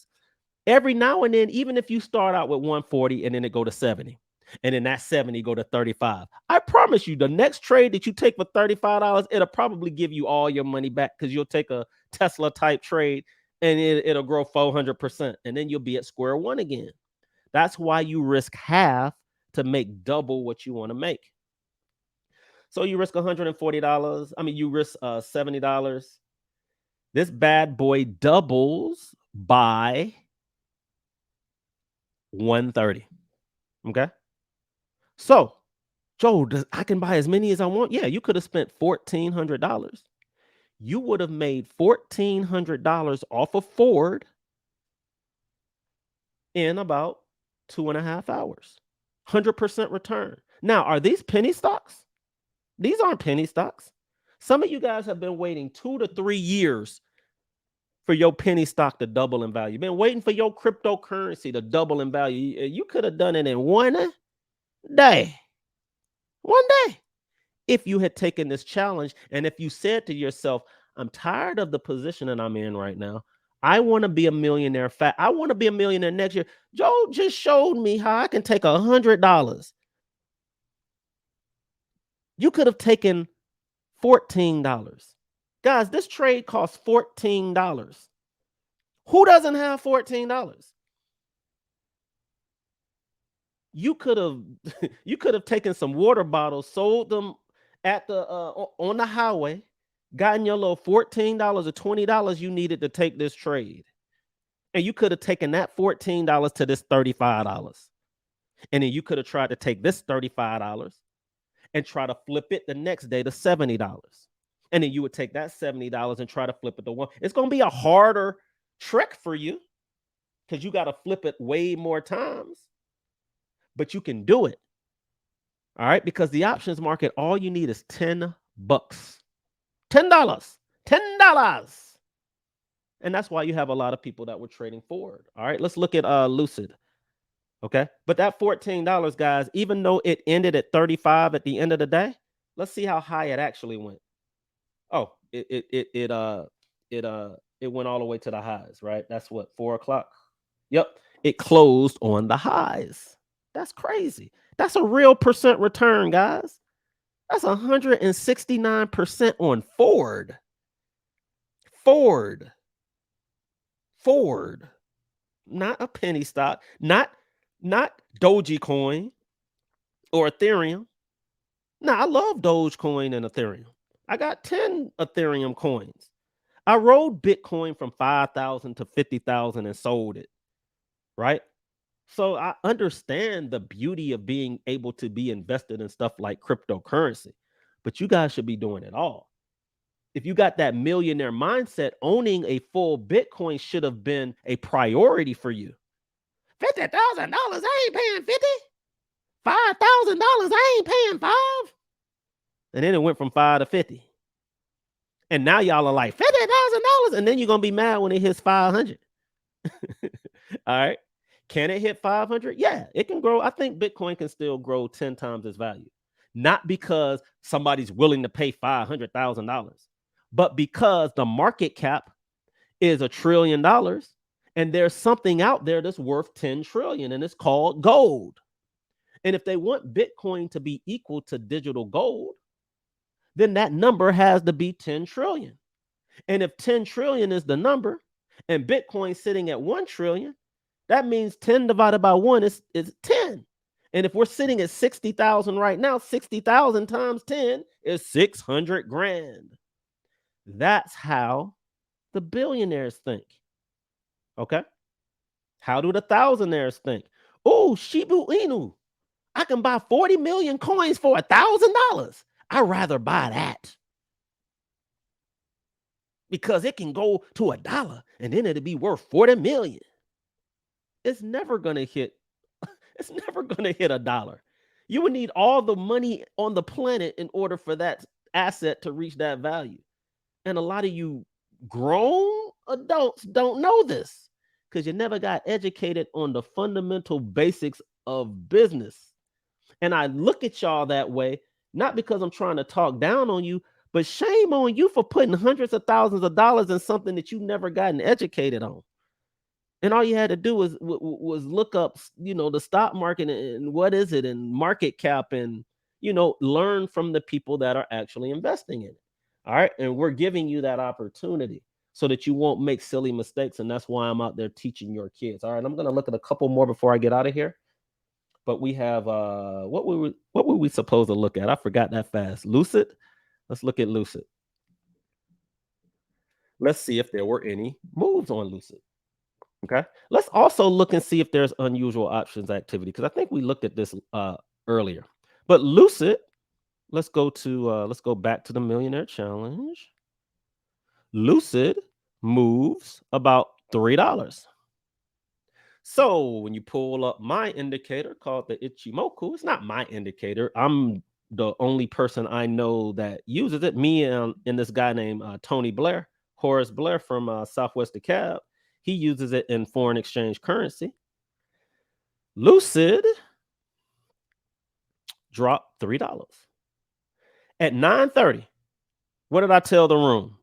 Every now and then, even if you start out with 140 and then it go to 70, and then that 70 go to 35, I promise you the next trade that you take for $35, it'll probably give you all your money back because you'll take a Tesla type trade and it'll grow 400%. And then you'll be at square one again. That's why you risk half to make double what you want to make. So you risk $140. I mean, you risk $70. This bad boy doubles by 130. Okay. So, Joe, I can buy as many as I want. Yeah, you could have spent $1,400. You would have made $1,400 off of Ford in about 2.5 hours. 100% return. Now, are these penny stocks? These aren't penny stocks. Some of you guys have been waiting 2 to 3 years for your penny stock to double in value. You've been waiting for your cryptocurrency to double in value. You could have done it in one day. One day. If you had taken this challenge and if you said to yourself, I'm tired of the position that I'm in right now. I want to be a millionaire. I want to be a millionaire next year. Joe just showed me how I can take $100. You could have taken $14. Guys, this trade costs $14. Who doesn't have $14? You could have you could have taken some water bottles, sold them at the on the highway, gotten your little $14 or $20 you needed to take this trade. And you could have taken that $14 to this $35. And then you could have tried to take this $35 and try to flip it the next day to $70. And then you would take that $70 and try to flip it to one. It's going to be a harder trek for you because you got to flip it way more times, but you can do it. All right. Because the options market, all you need is $10. $10. $10. And that's why you have a lot of people that were trading forward. All right. Let's look at Lucid. Okay. But that $14, guys, even though it ended at 35 at the end of the day, let's see how high it actually went. Oh, it went all the way to the highs, right? That's what, 4 o'clock. Yep. It closed on the highs. That's crazy. That's a real percent return, guys. That's 169% on Ford. Ford. Not a penny stock, not Dogecoin or Ethereum. Now, I love Dogecoin and Ethereum. I got 10 Ethereum coins. I rode Bitcoin from 5,000 to 50,000 and sold it, right? So I understand the beauty of being able to be invested in stuff like cryptocurrency, but you guys should be doing it all. If you got that millionaire mindset, owning a full Bitcoin should have been a priority for you. $50,000, I ain't paying 50. $5,000, I ain't paying 5. And then it went from 5 to 50. And now y'all are like $50,000, and then you're gonna be mad when it hits 500. All right. Can it hit 500? Yeah, it can grow. I think Bitcoin can still grow 10 times its value. Not because somebody's willing to pay $500,000, but because the market cap is $1 trillion and there's something out there that's worth 10 trillion, and it's called gold. And if they want Bitcoin to be equal to digital gold, then that number has to be 10 trillion. And if 10 trillion is the number and Bitcoin sitting at 1 trillion, that means 10 divided by 1 is 10. And if we're sitting at 60,000 right now, 60,000 times 10 is 600 grand. That's how the billionaires think. Okay. How do the thousandaires think? Oh, Shibu Inu. I can buy 40 million coins for $1,000. I'd rather buy that because it can go to $1 and then it'll be worth 40 million. It's never going to hit. It's never going to hit $1. You would need all the money on the planet in order for that asset to reach that value. And a lot of you grown adults don't know this because you never got educated on the fundamental basics of business. And I look at y'all that way, not because I'm trying to talk down on you, but shame on you for putting hundreds of thousands of dollars in something that you never gotten educated on. And all you had to do was look up, the stock market and what is it and market cap and, learn from the people that are actually investing in it. All right. And we're giving you that opportunity so that you won't make silly mistakes. And that's why I'm out there teaching your kids. All right. I'm going to look at a couple more before I get out of here. But we have what were we supposed to look at? I forgot that fast. Lucid. Let's look at Lucid. Let's see if there were any moves on Lucid. Okay. Let's also look and see if there's unusual options activity because I think we looked at this earlier. But Lucid, let's go back to the Millionaire Challenge. Lucid moves about $3. So when you pull up my indicator called the Ichimoku, it's not my indicator. I'm the only person I know that uses it. Me and this guy named Tony Blair, Horace Blair from Southwest DeKalb. He uses it in foreign exchange currency. Lucid dropped $3 at 9:30. What did I tell the room?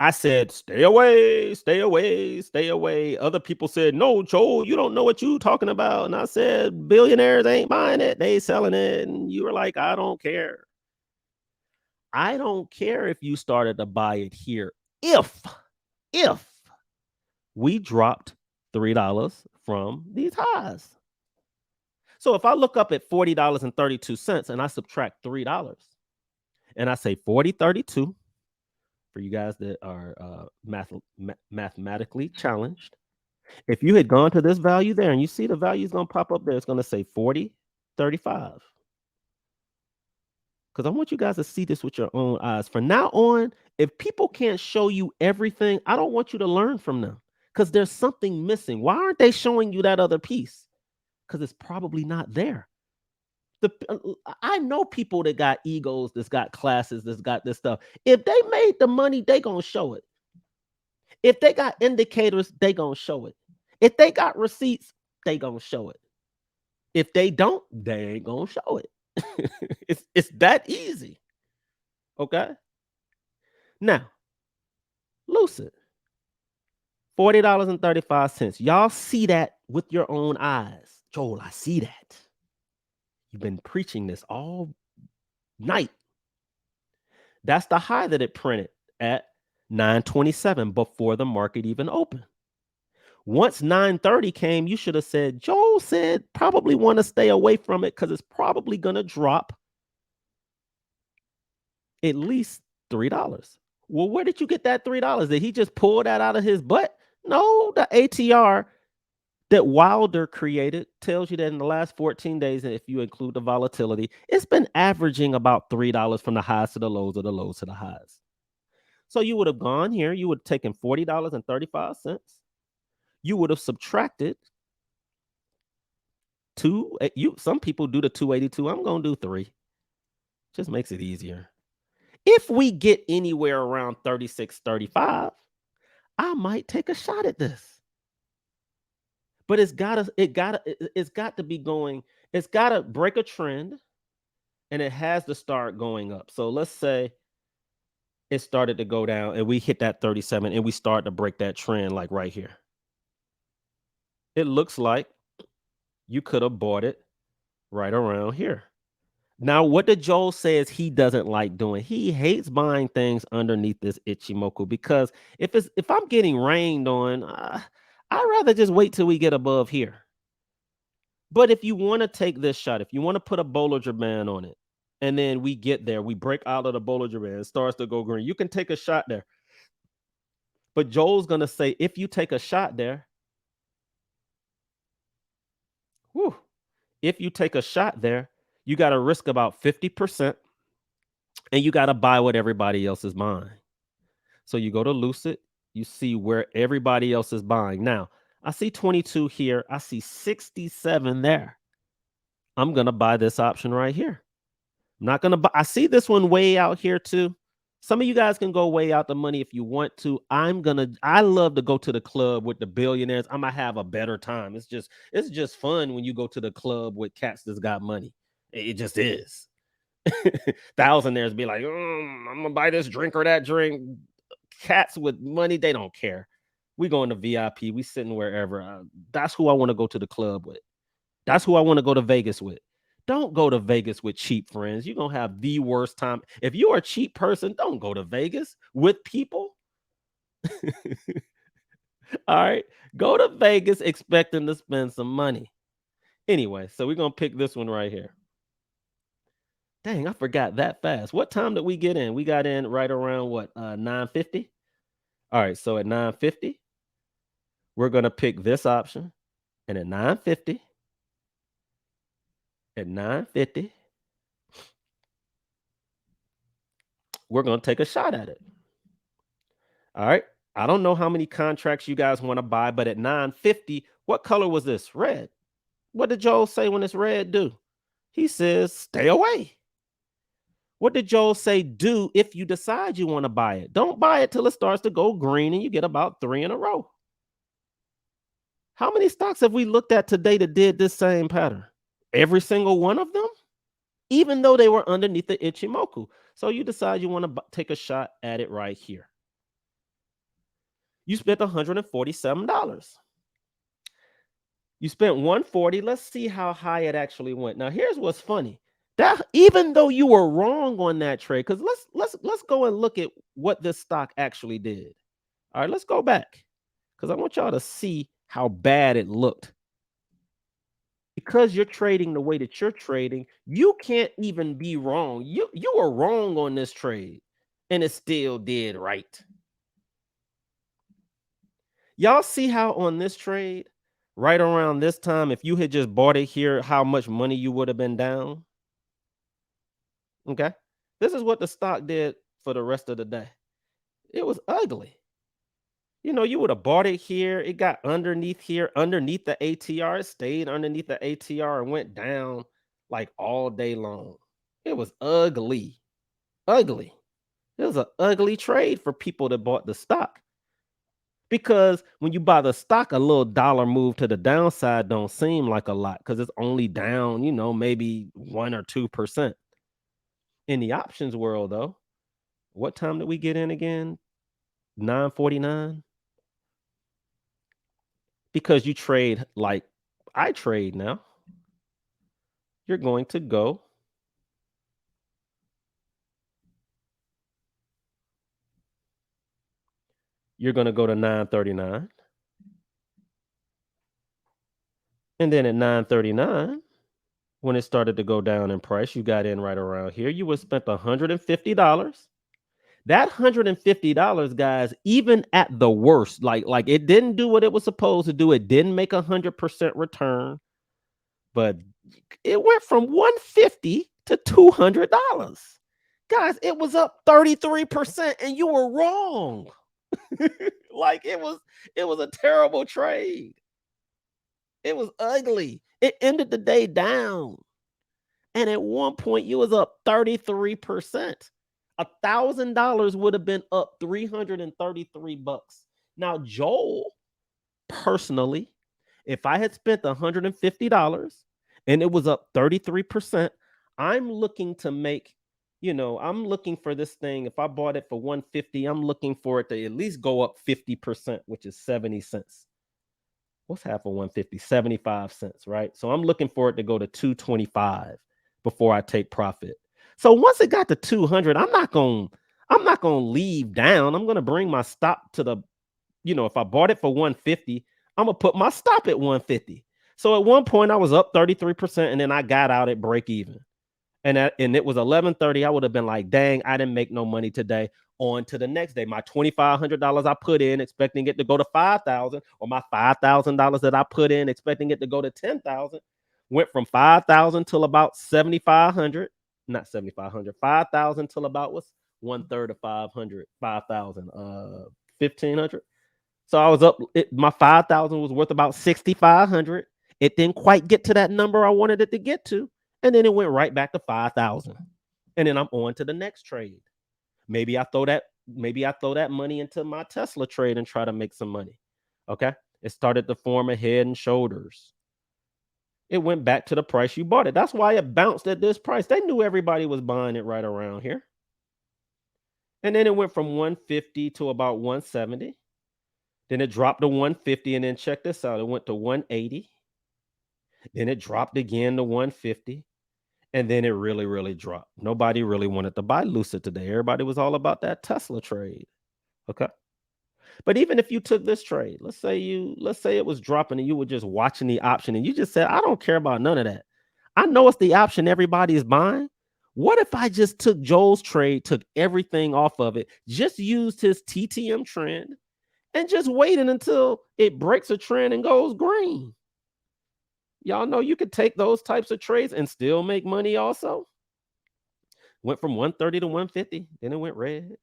I said, stay away, stay away, stay away. Other people said, no, Joel, you don't know what you talking about. And I said, billionaires ain't buying it. They selling it. And you were like, I don't care. I don't care if you started to buy it here. If we dropped $3 from these highs. So if I look up at $40.32 and I subtract $3 and I say 40.32, for you guys that are mathematically challenged, if you had gone to this value there and you see the value is going to pop up there, it's going to say 40.35. Because I want you guys to see this with your own eyes. From now on, if people can't show you everything, I don't want you to learn from them because there's something missing. Why aren't they showing you that other piece? Because it's probably not there. I know people that got egos, that's got classes, that's got this stuff. If they made the money, they gonna show it. If they got indicators, they gonna show it. If they got receipts, they gonna show it. If they don't, they ain't gonna show it. It's that easy. Okay. Now, Lucid, $40.35. Y'all see that with your own eyes. Joel, I see that. You've been preaching this all night. That's the high that it printed at 9:27 before the market even opened. Once 9:30 came, you should have said, Joel said probably want to stay away from it because it's probably going to drop at least $3. Well, where did you get that $3? Did he just pull that out of his butt? No, the ATR that Wilder created tells you that in the last 14 days, and if you include the volatility, it's been averaging about $3 from the highs to the lows or the lows to the highs. So you would have gone here, you would have taken $40.35. You would have subtracted some people do the 282. I'm going to do 3. Just makes it easier. If we get anywhere around 36.35, I might take a shot at this. But it's got to be going, it's got to break a trend and it has to start going up. So let's say it started to go down and we hit that 37 and we start to break that trend like right here. It looks like you could have bought it right around here. Now, what did Joel says he doesn't like doing? He hates buying things underneath this Ichimoku because if I'm getting rained on, I'd rather just wait till we get above here. But if you want to take this shot, if you want to put a Bollinger Band on it, and then we get there, we break out of the Bollinger Band, it starts to go green, you can take a shot there. But Joel's going to say, if you take a shot there, if you take a shot there, you got to risk about 50%, and you got to buy what everybody else is buying. So you go to Lucid, you see where everybody else is buying. Now, I see 22 here. I see 67 there. I'm going to buy this option right here. I'm not going to buy. I see this one way out here too. Some of you guys can go way out the money if you want to. I love to go to the club with the billionaires. I'm going to have a better time. It's just fun when you go to the club with cats that's got money. It just is. Thousandaires be like, I'm going to buy this drink or that drink. Cats with money, they don't care. We going to VIP. We sitting wherever. That's who I want to go to the club with. That's who I want to go to Vegas with. Don't go to Vegas with cheap friends. You're going to have the worst time. If you're a cheap person, don't go to Vegas with people. All right. Go to Vegas expecting to spend some money. Anyway, so we're going to pick this one right here. Dang, I forgot that fast. What time did we get in? We got in right around what? 9:50? All right, so at 9:50, we're going to pick this option. And at 9:50, we're going to take a shot at it. All right. I don't know how many contracts you guys want to buy, but at 950, what color was this? Red. What did Joel say when it's red do? He says, stay away. What did Joel say do if you decide you want to buy it? Don't buy it till it starts to go green and you get about 3 in a row. How many stocks have we looked at today that did this same pattern? Every single one of them, even though they were underneath the Ichimoku. So you decide you want to take a shot at it right here. You spent $147. You spent 140. Let's see how high it actually went. Now, here's what's funny. That even though you were wrong on that trade, because let's go and look at what this stock actually did. All right, let's go back because I want y'all to see how bad it looked. Because you're trading the way that you're trading, you can't even be wrong. You were wrong on this trade, and it still did right. Y'all see how on this trade, right around this time, if you had just bought it here, how much money you would have been down? Okay. This is what the stock did for the rest of the day. It was ugly. You know, you would have bought it here. It got underneath here, underneath the ATR. It stayed underneath the ATR and went down like all day long. It was ugly. Ugly. It was an ugly trade for people that bought the stock. Because when you buy the stock, a little dollar move to the downside don't seem like a lot because it's only down, maybe 1 or 2%. In the options world, though, what time did we get in again? 9:49. Because you trade like I trade now, you're going to go. You're going to go to 9:39. And then at 9:39, when it started to go down in price, you got in right around here. You would spent $150. That $150, guys, even at the worst, like it didn't do what it was supposed to do. It didn't make 100% return, but it went from 150 to $200. Guys, it was up 33% and you were wrong. Like it was a terrible trade. It was ugly. It ended the day down. And at one point you was up 33%. $1,000 would have been up 333 bucks. Now, Joel, personally, if I had spent $150 and it was up 33%, I'm looking to make, I'm looking for this thing. If I bought it for 150, I'm looking for it to at least go up 50%, which is 70 cents. What's half of 150? 75 cents, right? So I'm looking for it to go to 225 before I take profit. So once it got to 200, I'm not going to leave down. I'm going to bring my stop to the, if I bought it for 150, I'm going to put my stop at 150. So at one point I was up 33% and then I got out at break even. And it was 11:30. I would have been like, dang, I didn't make no money today. On to the next day. My $2,500 I put in expecting it to go to 5,000, or my $5,000 that I put in expecting it to go to 10,000 went from 5,000 till about 7,500, not 7,500, 5,000 till about what's 1/3 of 500, 5,000, 1,500. So I was up. My 5,000 was worth about 6,500. It didn't quite get to that number I wanted it to get to, and then it went right back to 5,000. And then I'm on to the next trade. Maybe I throw that money into my Tesla trade and try to make some money. Okay. It started to form a head and shoulders. It went back to the price you bought it. That's why it bounced at this price. They knew everybody was buying it right around here. And then it went from 150 to about 170. Then it dropped to 150. And then check this out. It went to 180. Then it dropped again to 150. And then it really, really dropped. Nobody really wanted to buy Lucid today. Everybody was all about that Tesla trade. Okay. But even if you took this trade, let's say it was dropping and you were just watching the option and you just said, I don't care about none of that. I know it's the option everybody is buying. What if I just took Joel's trade, took everything off of it, just used his TTM trend and just waited until it breaks a trend and goes green? Y'all know you could take those types of trades and still make money also. Went from 130 to 150, then it went red.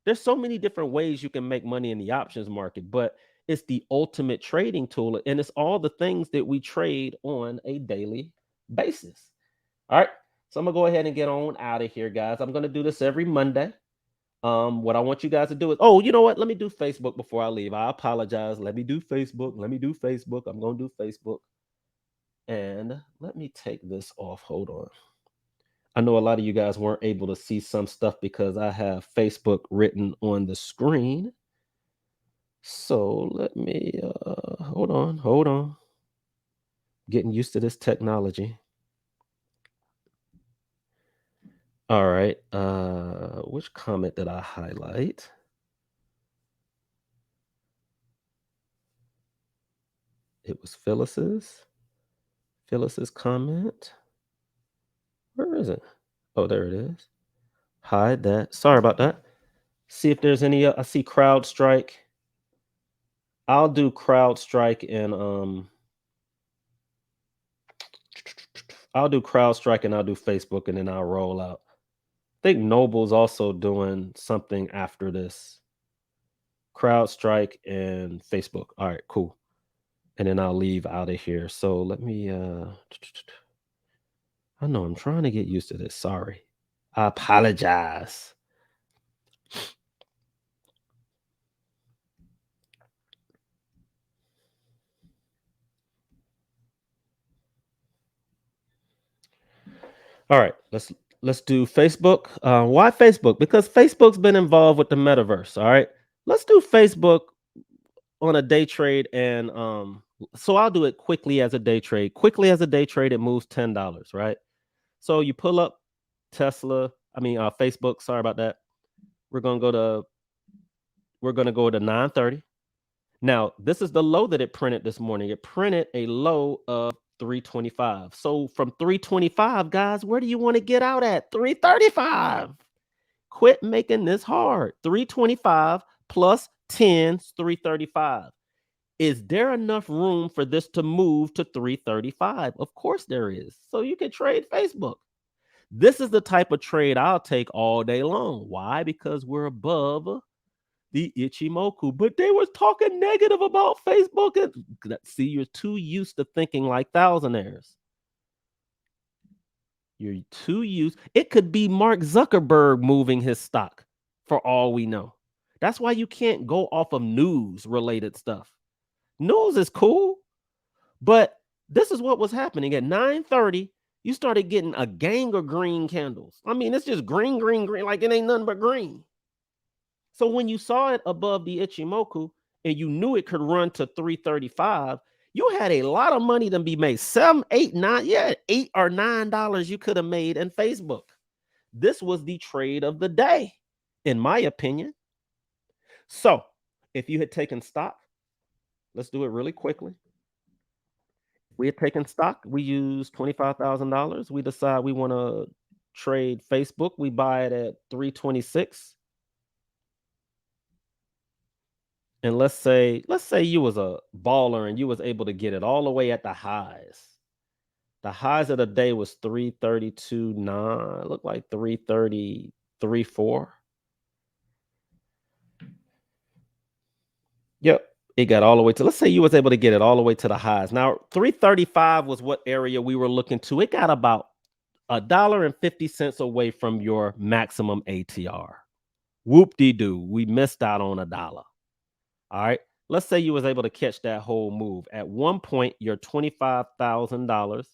There's so many different ways you can make money in the options market, but it's the ultimate trading tool, and it's all the things that we trade on a daily basis. All right. So I'm gonna go ahead and get on out of here, guys. I'm gonna do this every Monday. What I want you guys to do is, oh, you know what? Let me do Facebook before I leave. I apologize. Let me do Facebook. Let me do Facebook. I'm gonna do Facebook. And let me take this off. Hold on. I know a lot of you guys weren't able to see some stuff because I have Facebook written on the screen. So let me hold on. Getting used to this technology. All right. Which comment did I highlight? It was Phyllis's comment. Where is it? Oh, there it is. Hide that. Sorry about that. See if there's any. I see CrowdStrike. I'll do CrowdStrike and I'll do CrowdStrike and I'll do Facebook and then I'll roll out. I think Noble's also doing something after this. CrowdStrike and Facebook. All right, cool. And then I'll leave out of here. So let me I know I'm trying to get used to this. Sorry. I apologize. All right, let's do Facebook. Why Facebook? Because Facebook's been involved with the metaverse. All right, let's do Facebook on a day trade, and so I'll do it quickly as a day trade. Quickly as a day trade, it moves $10. Right. So you pull up Tesla. I mean, Facebook. Sorry about that. We're gonna go to we're gonna go to 9:30. Now, this is the low that it printed this morning. It printed a low of 325. So from 325, guys, where do you want to get out at? 335. Quit making this hard. 325 plus 10 is 335. Is there enough room for this to move to 335? Of course there is. So you can trade Facebook. This is the type of trade I'll take all day long. Why? Because we're above the Ichimoku, but they was talking negative about Facebook. And see, you're too used to thinking like thousandaires. You're too used. It could be Mark Zuckerberg moving his stock for all we know. That's why you can't go off of news related stuff. News is cool, but this is what was happening at 9:30. You started getting a gang of green candles. I mean, it's just green, green, green, like it ain't nothing but green. So when you saw it above the Ichimoku and you knew it could run to 335, you had a lot of money to be made. 7, 8, 9, yeah, $8 or $9 you could have made in Facebook. This was the trade of the day, in my opinion. So if you had taken stock, let's do it really quickly. We had taken stock, we used $25,000. We decide we want to trade Facebook. We buy it at 326. And let's say you was a baller and you was able to get it all the way at the highs. The highs of the day was 332.9. Looked like 333.4. Yep. It got all the way to, let's say you was able to get it all the way to the highs. Now 335 was what area we were looking to. It got about $1.50 away from your maximum ATR. Whoop de doo. We missed out on $1. All right. Let's say you was able to catch that whole move. At one point, your $25,000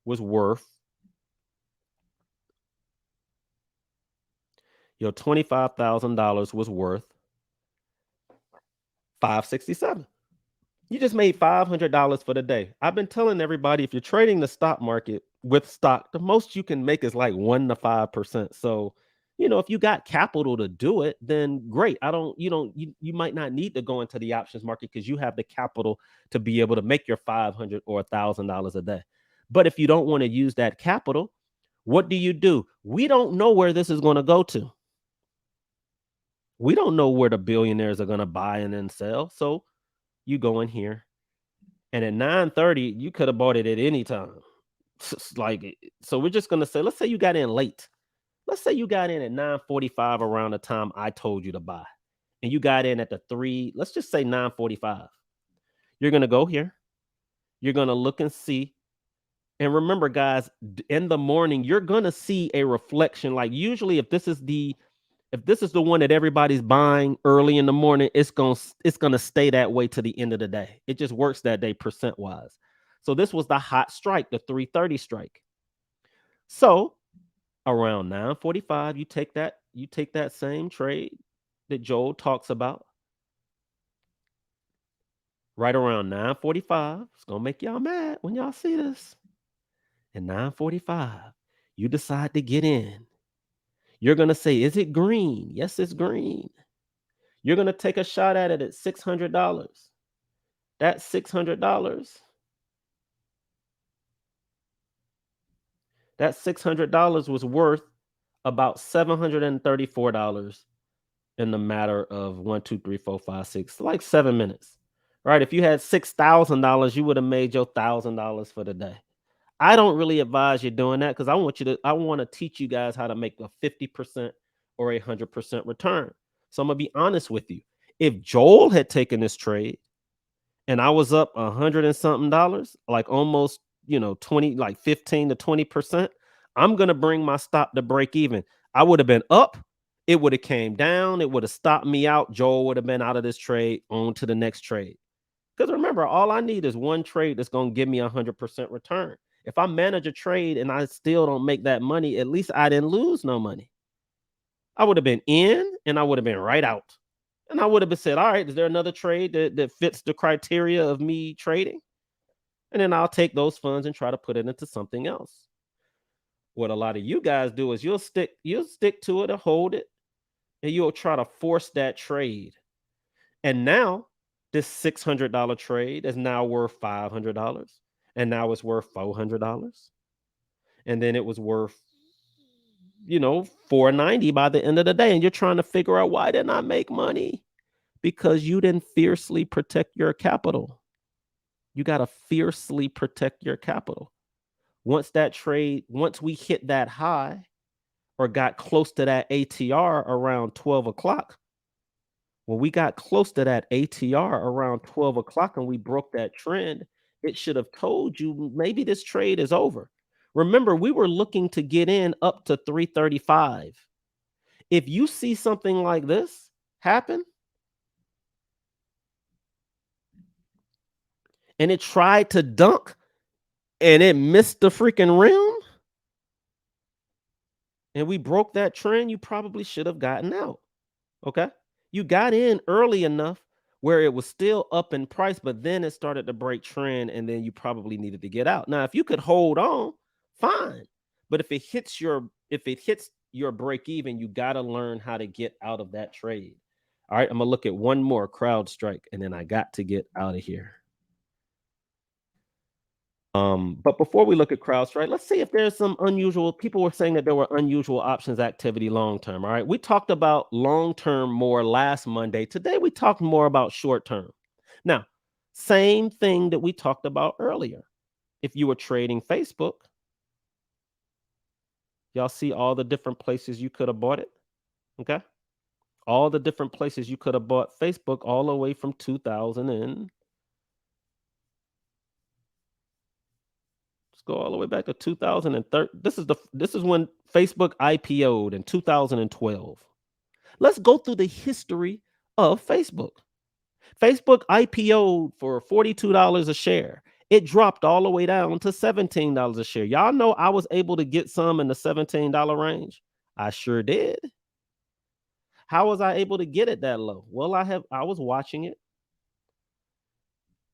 was worth $567. You just made $500 for the day. I've been telling everybody, if you're trading the stock market with stock, the most you can make is like 1 to 5%. So, if you got capital to do it, then great. You might not need to go into the options market because you have the capital to be able to make your 500 or $1,000 a day. But if you don't want to use that capital, what do? We don't know where this is going to go to. We don't know where the billionaires are going to buy and then sell. So you go in here, and at 9:30, you could have bought it at any time. Like, so we're just going to say, let's say you got in late. Let's say you got in at 9:45 around the time I told you to buy, and you got in at the 3, let's just say 9:45. You're going to go here. You're going to look and see. And remember, guys, in the morning, you're going to see a reflection. Like usually if this is the one that everybody's buying early in the morning, it's going to stay that way to the end of the day. It just works that day percent wise. So this was the hot strike, the 330 strike. So around 9:45, you take that same trade that Joel talks about right around 9:45. It's going to make y'all mad when y'all see this. At 9:45, you decide to get in. You're going to say, "Is it green?" Yes, it's green. You're going to take a shot at it at $600. That $600, was worth about $734 in the matter of 1, 2, 3, 4, 5, 6, like 7 minutes. Right? If you had $6,000, you would have made your $1,000 for the day. I don't really advise you doing that because I want to teach you guys how to make a 50% or 100% return. So I'm gonna be honest with you. If Joel had taken this trade and I was up 100 and something dollars, like almost, 20, like 15 to 20%, I'm gonna bring my stop to break even. I would have been up, it would have came down, it would have stopped me out. Joel would have been out of this trade, on to the next trade. Because remember, all I need is one trade that's going to give me 100% return. If I manage a trade and I still don't make that money, at least I didn't lose no money. I would have been in and I would have been right out. And I would have been said, all right, is there another trade that fits the criteria of me trading? And then I'll take those funds and try to put it into something else. What a lot of you guys do is you'll stick to it or hold it, and you'll try to force that trade. And now this $600 trade is now worth $500. And now it's worth $400. And then it was worth, 490 by the end of the day. And you're trying to figure out, why didn't I make money? Because you didn't fiercely protect your capital. You got to fiercely protect your capital. Once we hit that high or got close to that ATR around 12 o'clock, when we got close to that ATR around 12 o'clock and we broke that trend, it should have told you maybe this trade is over. Remember, we were looking to get in up to 335. If you see something like this happen and it tried to dunk and it missed the freaking rim and we broke that trend, you probably should have gotten out. Okay. You got in early enough where it was still up in price, but then it started to break trend, and then you probably needed to get out. Now, if you could hold on, fine. But if it hits your break even, you got to learn how to get out of that trade. All right, I'm gonna look at one more crowd strike, and then I got to get out of here. But before we look at CrowdStrike, let's see if there's some unusual. People were saying that there were unusual options activity long term. All right, we talked about long term more last Monday. Today we talked more about short term. Now, same thing that we talked about earlier. If you were trading Facebook, y'all see all the different places you could have bought it. Okay, all the different places you could have bought Facebook, all the way from 2000 and let's go all the way back to 2013. This is when Facebook IPO'd in 2012. Let's go through the history of Facebook. Facebook IPO'd for $42 a share. It dropped all the way down to $17 a share. Y'all know I was able to get some in the $17 range. I sure did. How was I able to get it that low? Well, I was watching it.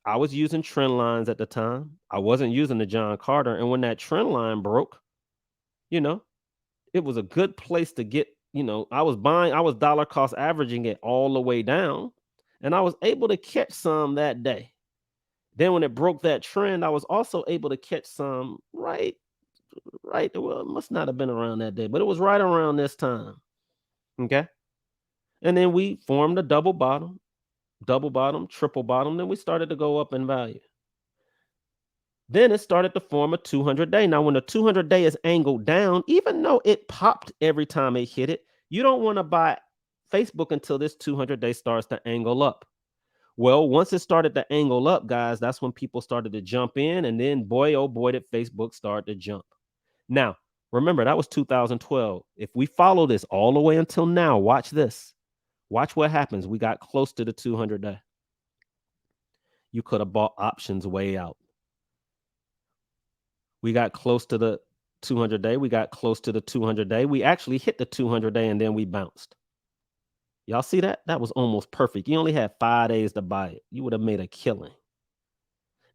I was using trend lines at the time. I wasn't using the John Carter. And when that trend line broke, you know, it was a good place to get, I was dollar cost averaging it all the way down, and I was able to catch some that day. Then when it broke that trend, I was also able to catch some right. Well, it must not have been around that day, but it was right around this time. Okay. And then we formed a double bottom, triple bottom. Then we started to go up in value. Then it started to form a 200-day. Now, when the 200-day is angled down, even though it popped every time it hit it, you don't want to buy Facebook until this 200-day starts to angle up. Well, once it started to angle up, guys, that's when people started to jump in. And then, boy, oh boy, did Facebook start to jump. Now, remember, that was 2012. If we follow this all the way until now, watch this. Watch what happens. We got close to the 200-day. You could have bought options way out. We got close to the 200-day. We got close to the 200-day. We actually hit the 200-day and then we bounced. Y'all see that? That was almost perfect. You only had 5 days to buy it. You would have made a killing.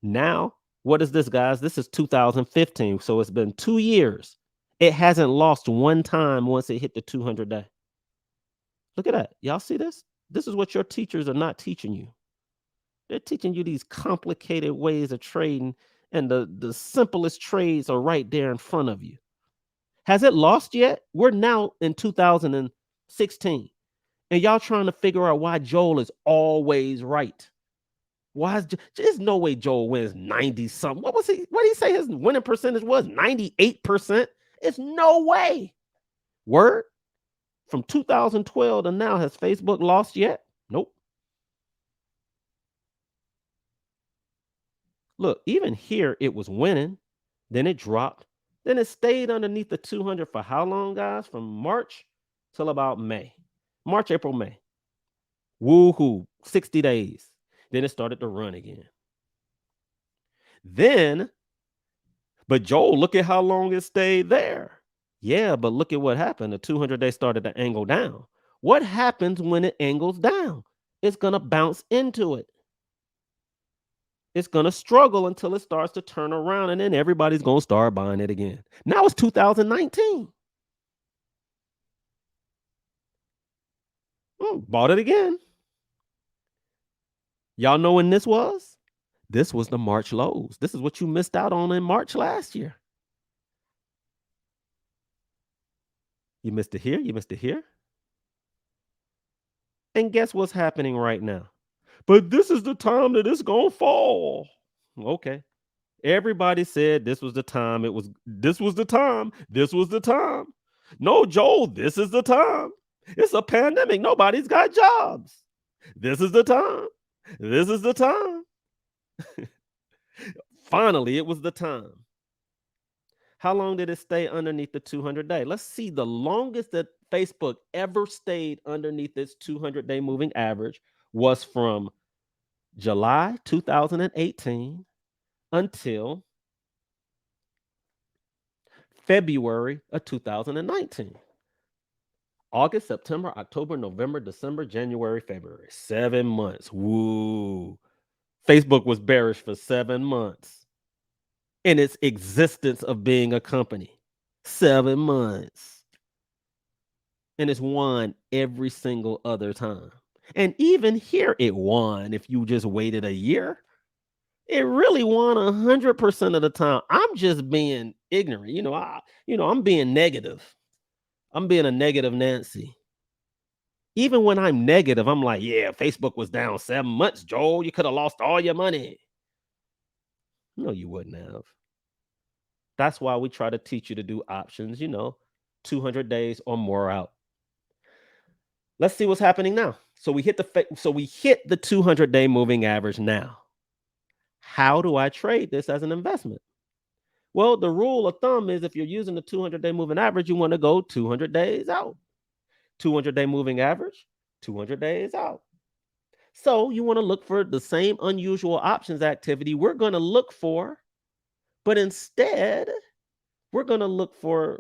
Now, what is this, guys? This is 2015. So it's been 2 years. It hasn't lost one time once it hit the 200-day. Look at that. Y'all see this? This is what your teachers are not teaching you. They're teaching you these complicated ways of trading, and the simplest trades are right there in front of you. Has it lost yet? We're now in 2016, and y'all trying to figure out why Joel is always right. Why is there's no way Joel wins 90 something? What did he say his winning percentage was? 98%? It's no way. Word? From 2012 to now, has Facebook lost yet? Nope. Look, even here it was winning, then it dropped, then it stayed underneath the 200 for how long, guys? From March till about May. March, April, May. Woohoo, 60 days. Then it started to run again. Then, but Joel, look at how long it stayed there. Yeah, but look at what happened. The 200-day started to angle down. What happens when it angles down? It's going to bounce into it. It's going to struggle until it starts to turn around, and then everybody's going to start buying it again. Now it's 2019. Bought it again. Y'all know when this was? This was the March lows. This is what you missed out on in March last year. You missed it here. You missed it here. And guess what's happening right now? But this is the time that it's going to fall. Okay. Everybody said this was the time. This was the time. This was the time. No, Joel, this is the time. It's a pandemic. Nobody's got jobs. This is the time. This is the time. Finally, it was the time. How long did it stay underneath the 200-day? Let's see. The longest that Facebook ever stayed underneath its 200-day moving average was from July 2018 until February of 2019. August, September, October, November, December, January, February. 7 months. Woo. Facebook was bearish for 7 months in its existence of being a company. 7 months. And it's won every single other time. And even here it won if you just waited a year. It really won 100% of the time. I'm just being ignorant. I'm being negative. I'm being a negative Nancy. Even when I'm negative, I'm like, yeah, Facebook was down 7 months, Joel. You could have lost all your money. No, you wouldn't have. That's why we try to teach you to do options, 200 days or more out. Let's see what's happening now. So we hit the 200-day moving average now. How do I trade this as an investment? Well, the rule of thumb is if you're using the 200-day moving average, you want to go 200 days out. 200-day moving average, 200 days out. So you want to look for the same unusual options activity we're going to look for, but instead we're going to look for,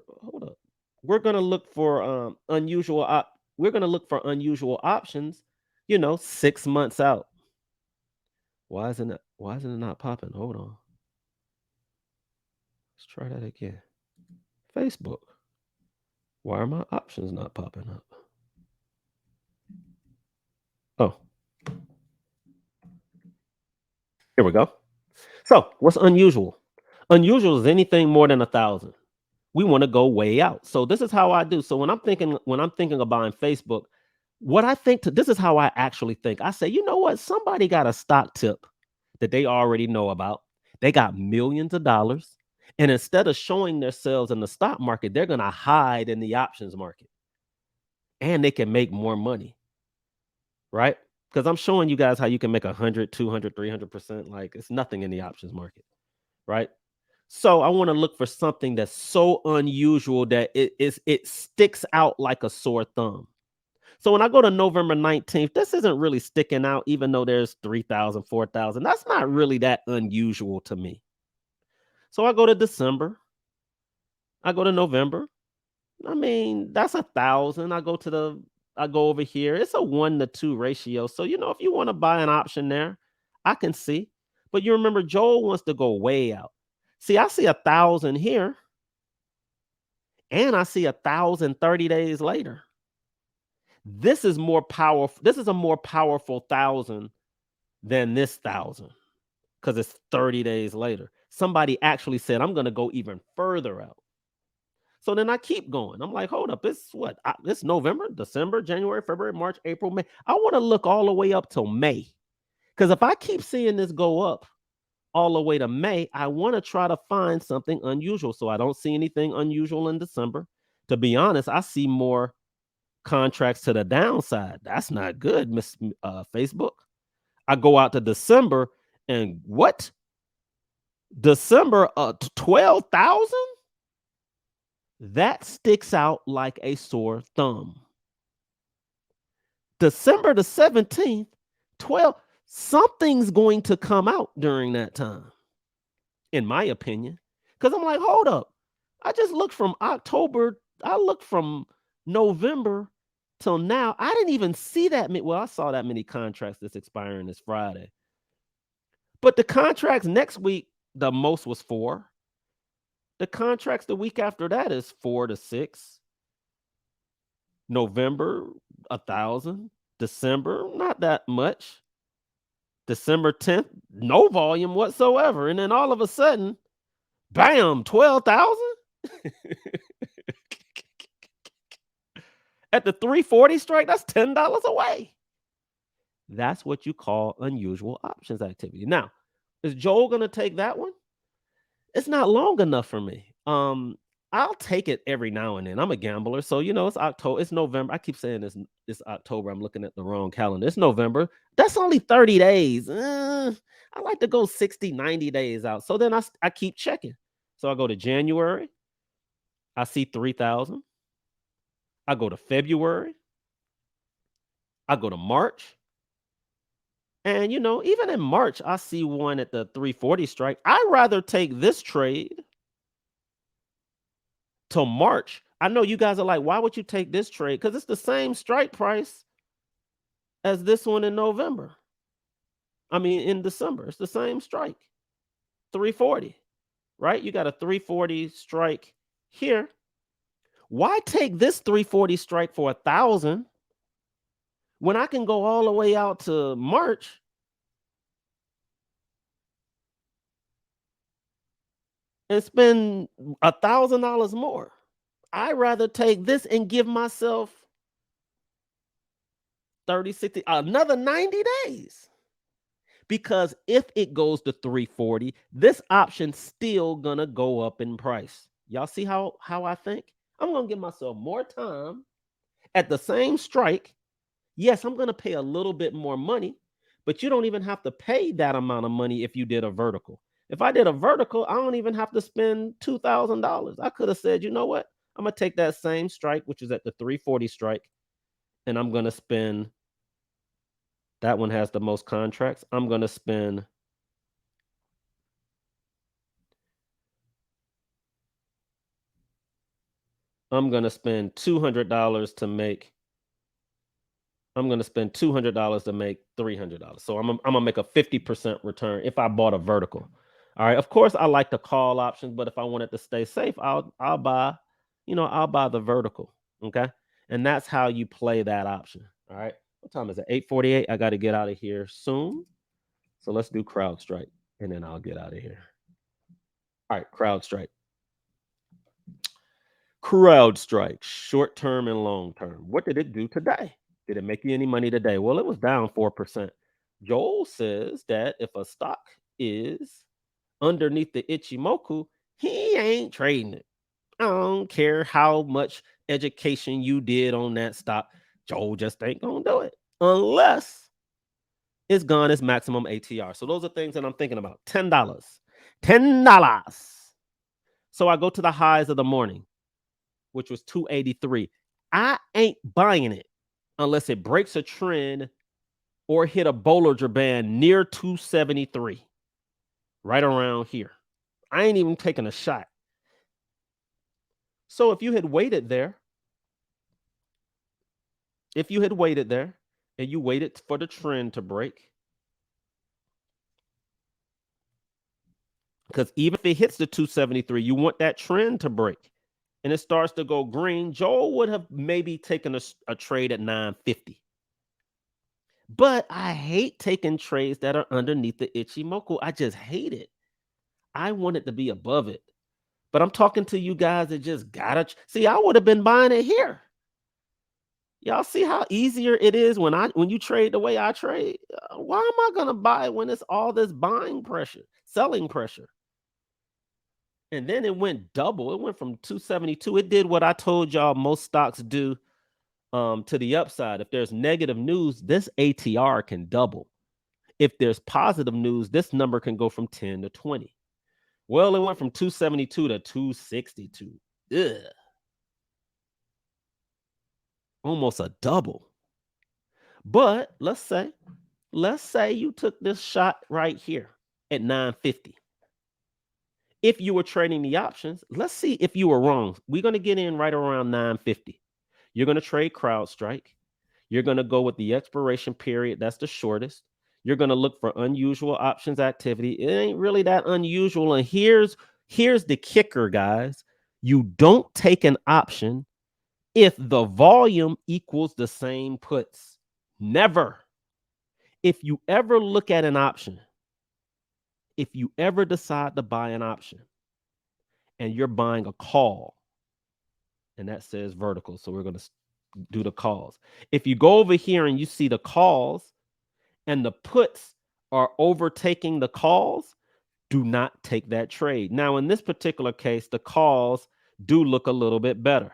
unusual options, 6 months out. Why isn't it not popping? Hold on. Let's try that again. Facebook. Why are my options not popping up? Oh. Here we go. So what's unusual? Unusual is anything more than 1,000. We want to go way out. So this is how I do. So when I'm thinking of buying Facebook, this is how I actually think. I say, you know what? Somebody got a stock tip that they already know about They got millions of dollars. And instead of showing themselves in the stock market, they're going to hide in the options market and they can make more money, right? Because I'm showing you guys how you can make 100, 200, 300%. Like it's nothing in the options market, right? So I want to look for something that's so unusual that it sticks out like a sore thumb. So when I go to November 19th, this isn't really sticking out, even though there's 3,000, 4,000. That's not really that unusual to me. So I go to December, I go to November. I mean, that's 1,000. I go over here. It's a 1-to-2 ratio. So, if you want to buy an option there, I can see. But you remember, Joel wants to go way out. See, I see 1,000 here, and I see 1,000 30 days later. This is more powerful. This is a more powerful 1,000 than this 1,000 because it's 30 days later. Somebody actually said, I'm going to go even further out. So then I keep going. I'm like, hold up. It's what? It's November, December, January, February, March, April, May. I want to look all the way up till May. Because if I keep seeing this go up all the way to May, I want to try to find something unusual. So I don't see anything unusual in December. To be honest, I see more contracts to the downside. That's not good, Miss Facebook. I go out to December and what? December 12,000? That sticks out like a sore thumb. December the 17th, 12, something's going to come out during that time, in my opinion. Because I'm like, hold up. I just looked from October, I looked from November till now. I didn't even see that many. Well, I saw that many contracts that's expiring this Friday. But the contracts next week, the most was 4. The contracts the week after that is 4 to 6. November, 1,000. December, not that much. December 10th, no volume whatsoever. And then all of a sudden, bam, 12,000 at the 340 strike. That's $10 away. That's what you call unusual options activity. Now, is Joel going to take that one? It's not long enough for me. I'll take it every now and then. I'm a gambler, so it's October, it's November. I keep saying this October. I'm looking at the wrong calendar. It's November. That's only 30 days. I like to go 60, 90 days out. So then I keep checking. So I go to January. I see 3,000. I go to February. I go to March. And even in March, I see one at the 340 strike. I'd rather take this trade till March. I know you guys are like, why would you take this trade? Because it's the same strike price as this one in November. I mean, in December, it's the same strike, 340, right? You got a 340 strike here. Why take this 340 strike for 1,000 when I can go all the way out to March and spend $1,000 more? I'd rather take this and give myself 30, 60, another 90 days. Because if it goes to 340, this option's still gonna go up in price. Y'all see how I think? I'm gonna give myself more time at the same strike. Yes, I'm gonna pay a little bit more money, but you don't even have to pay that amount of money if you did a vertical. If I did a vertical, I don't even have to spend $2,000. I could have said, you know what? I'm gonna take that same strike, which is at the 340 strike, and I'm gonna spend. That one has the most contracts. I'm gonna spend. I'm gonna spend $200 to make. I'm gonna spend $200 to make $300. So I'm gonna make a 50% return if I bought a vertical. All right. Of course, I like the call options, but if I wanted to stay safe, I'll buy, I'll buy the vertical. Okay. And that's how you play that option. All right. What time is it? 8:48. I got to get out of here soon. So let's do CrowdStrike, and then I'll get out of here. All right, CrowdStrike. CrowdStrike, short term and long term. What did it do today? Did it make you any money today? Well, it was down 4%. Joel says that if a stock is underneath the Ichimoku, he ain't trading it. I don't care how much education you did on that stock. Joe just ain't gonna do it unless it's gone its maximum ATR. So those are things that I'm thinking about. $10. $10. So I go to the highs of the morning, which was 283. I ain't buying it unless it breaks a trend or hit a Bollinger Band near 273. Right around here. I ain't even taking a shot. So if you had waited there, and you waited for the trend to break, because even if it hits the 273, you want that trend to break and it starts to go green, Joel would have maybe taken a trade at 950. But I hate taking trades that are underneath the Ichimoku. I just hate it. I want it to be above it. But I'm talking to you guys that just gotta see. I would have been buying it here. Y'all see how easier it is when you trade the way I trade? Why am I gonna buy when it's all this buying pressure, selling pressure? And then it went double. It went from 272. It did what I told y'all most stocks do to the upside. If there's negative news, this ATR can double. If there's positive news, this number can go from 10 to 20. Well, it went from 272 to 262. Ugh. Almost a double. But let's say you took this shot right here at 950. If you were trading the options, let's see if you were wrong. We're going to get in right around 950. You're going to trade CrowdStrike. You're going to go with the expiration period. That's the shortest. You're going to look for unusual options activity. It ain't really that unusual. And here's the kicker, guys. You don't take an option if the volume equals the same puts. Never. If you ever look at an option, if you ever decide to buy an option and you're buying a call, and that says vertical, so we're going to do the calls. If you go over here and you see the calls and the puts are overtaking the calls, do not take that trade. Now, in this particular case, the calls do look a little bit better.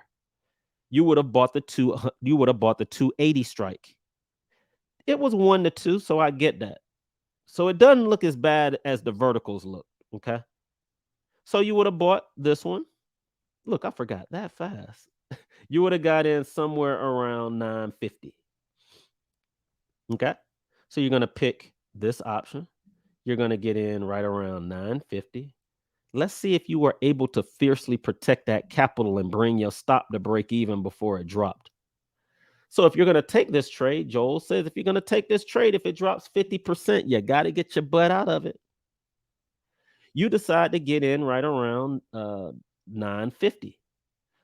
You would have bought the 280 strike. It was 1 to 2, so I get that. So it doesn't look as bad as the verticals look, okay? So you would have bought this one. Look, I forgot that fast. You would have got in somewhere around 950. Okay? So you're going to pick this option. You're going to get in right around 950. Let's see if you were able to fiercely protect that capital and bring your stop to break even before it dropped. So if you're going to take this trade, Joel says, if you're going to take this trade, if it drops 50%, you got to get your butt out of it. You decide to get in right around 950.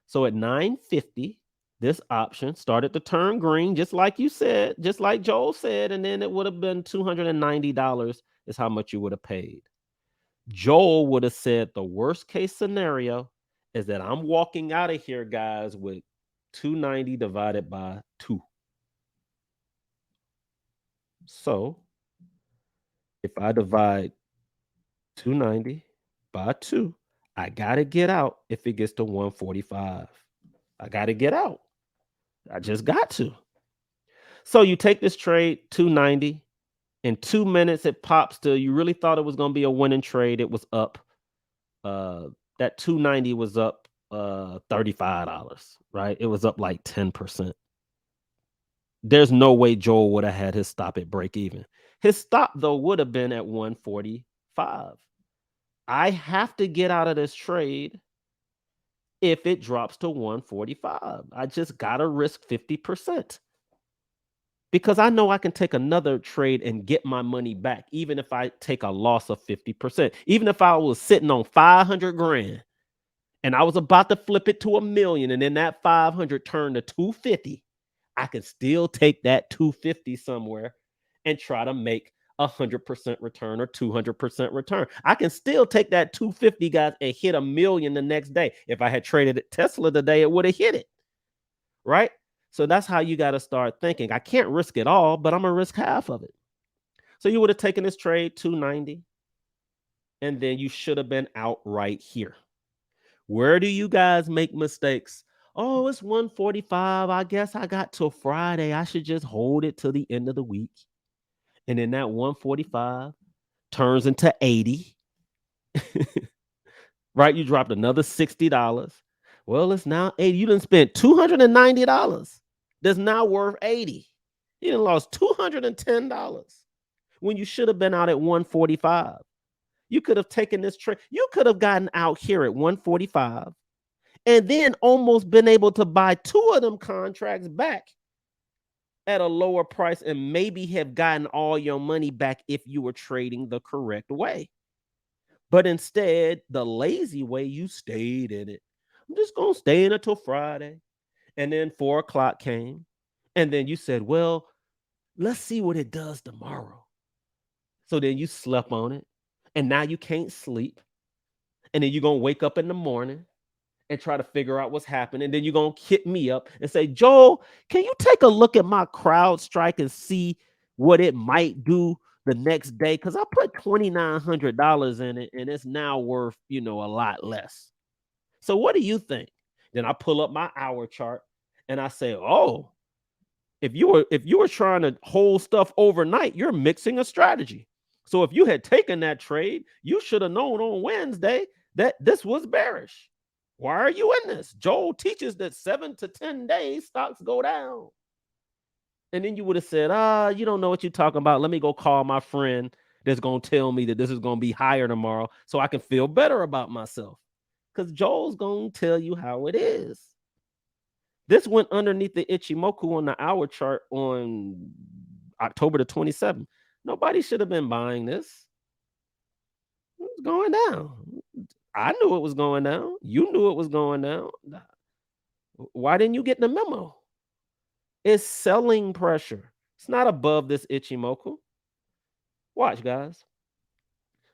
So at 950, this option started to turn green, just like you said, just like Joel said, and then it would have been $290 is how much you would have paid. Joel would have said the worst case scenario is that I'm walking out of here, guys, with 290 divided by 2. So if I divide 290 by 2, I got to get out if it gets to 145. I got to get out. I just got to. So you take this trade, 290. In 2 minutes, it pops to, you really thought it was going to be a winning trade. It was up. That 290 was up $35, right? It was up like 10%. There's no way Joel would have had his stop at break even. His stop, though, would have been at 145. I have to get out of this trade if it drops to 145. I just got to risk 50%. Because I know I can take another trade and get my money back, even if I take a loss of 50%. Even if I was sitting on 500 grand and I was about to flip it to $1 million, and then that 500 turned to 250, I could still take that 250 somewhere and try to make 100% return or 200% return. I can still take that 250, guys, and hit $1 million the next day. If I had traded at Tesla today, it would have hit it, right? So that's how you got to start thinking. I can't risk it all, but I'm going to risk half of it. So you would have taken this trade, 290. and then you should have been out right here. Where do you guys make mistakes? Oh, it's 145. I guess I got till Friday. I should just hold it till the end of the week. And then that 145 turns into 80. Right? You dropped another $60. Well, it's now 80. You done spent $290. That's now worth 80. You done lost $210 when you should have been out at 145. You could have taken this trade. You could have gotten out here at 145 and then almost been able to buy two of them contracts back at a lower price and maybe have gotten all your money back if you were trading the correct way. But instead, the lazy way, you stayed in it. I'm just going to stay in it until Friday. And then 4 o'clock came. And then you said, well, let's see what it does tomorrow. So then you slept on it. And now you can't sleep. And then you're going to wake up in the morning and try to figure out what's happening. Then you're going to hit me up and say, Joel, can you take a look at my crowd strike and see what it might do the next day? Because I put $2,900 in it and it's now worth, a lot less. So what do you think? Then I pull up my hour chart and I say, oh, if you were trying to hold stuff overnight, you're mixing a strategy. So if you had taken that trade, you should have known on Wednesday that this was bearish. Why are you in this? Joel teaches that 7 to 10 days stocks go down. And then you would have said, you don't know what you're talking about. Let me go call my friend that's going to tell me that this is going to be higher tomorrow so I can feel better about myself. Because Joel's going to tell you how it is. This went underneath the Ichimoku on the hour chart on October the 27th. Nobody should have been buying this. It was going down. I knew it was going down. You knew it was going down. Why didn't you get the memo? It's selling pressure. It's not above this Ichimoku. Watch, guys.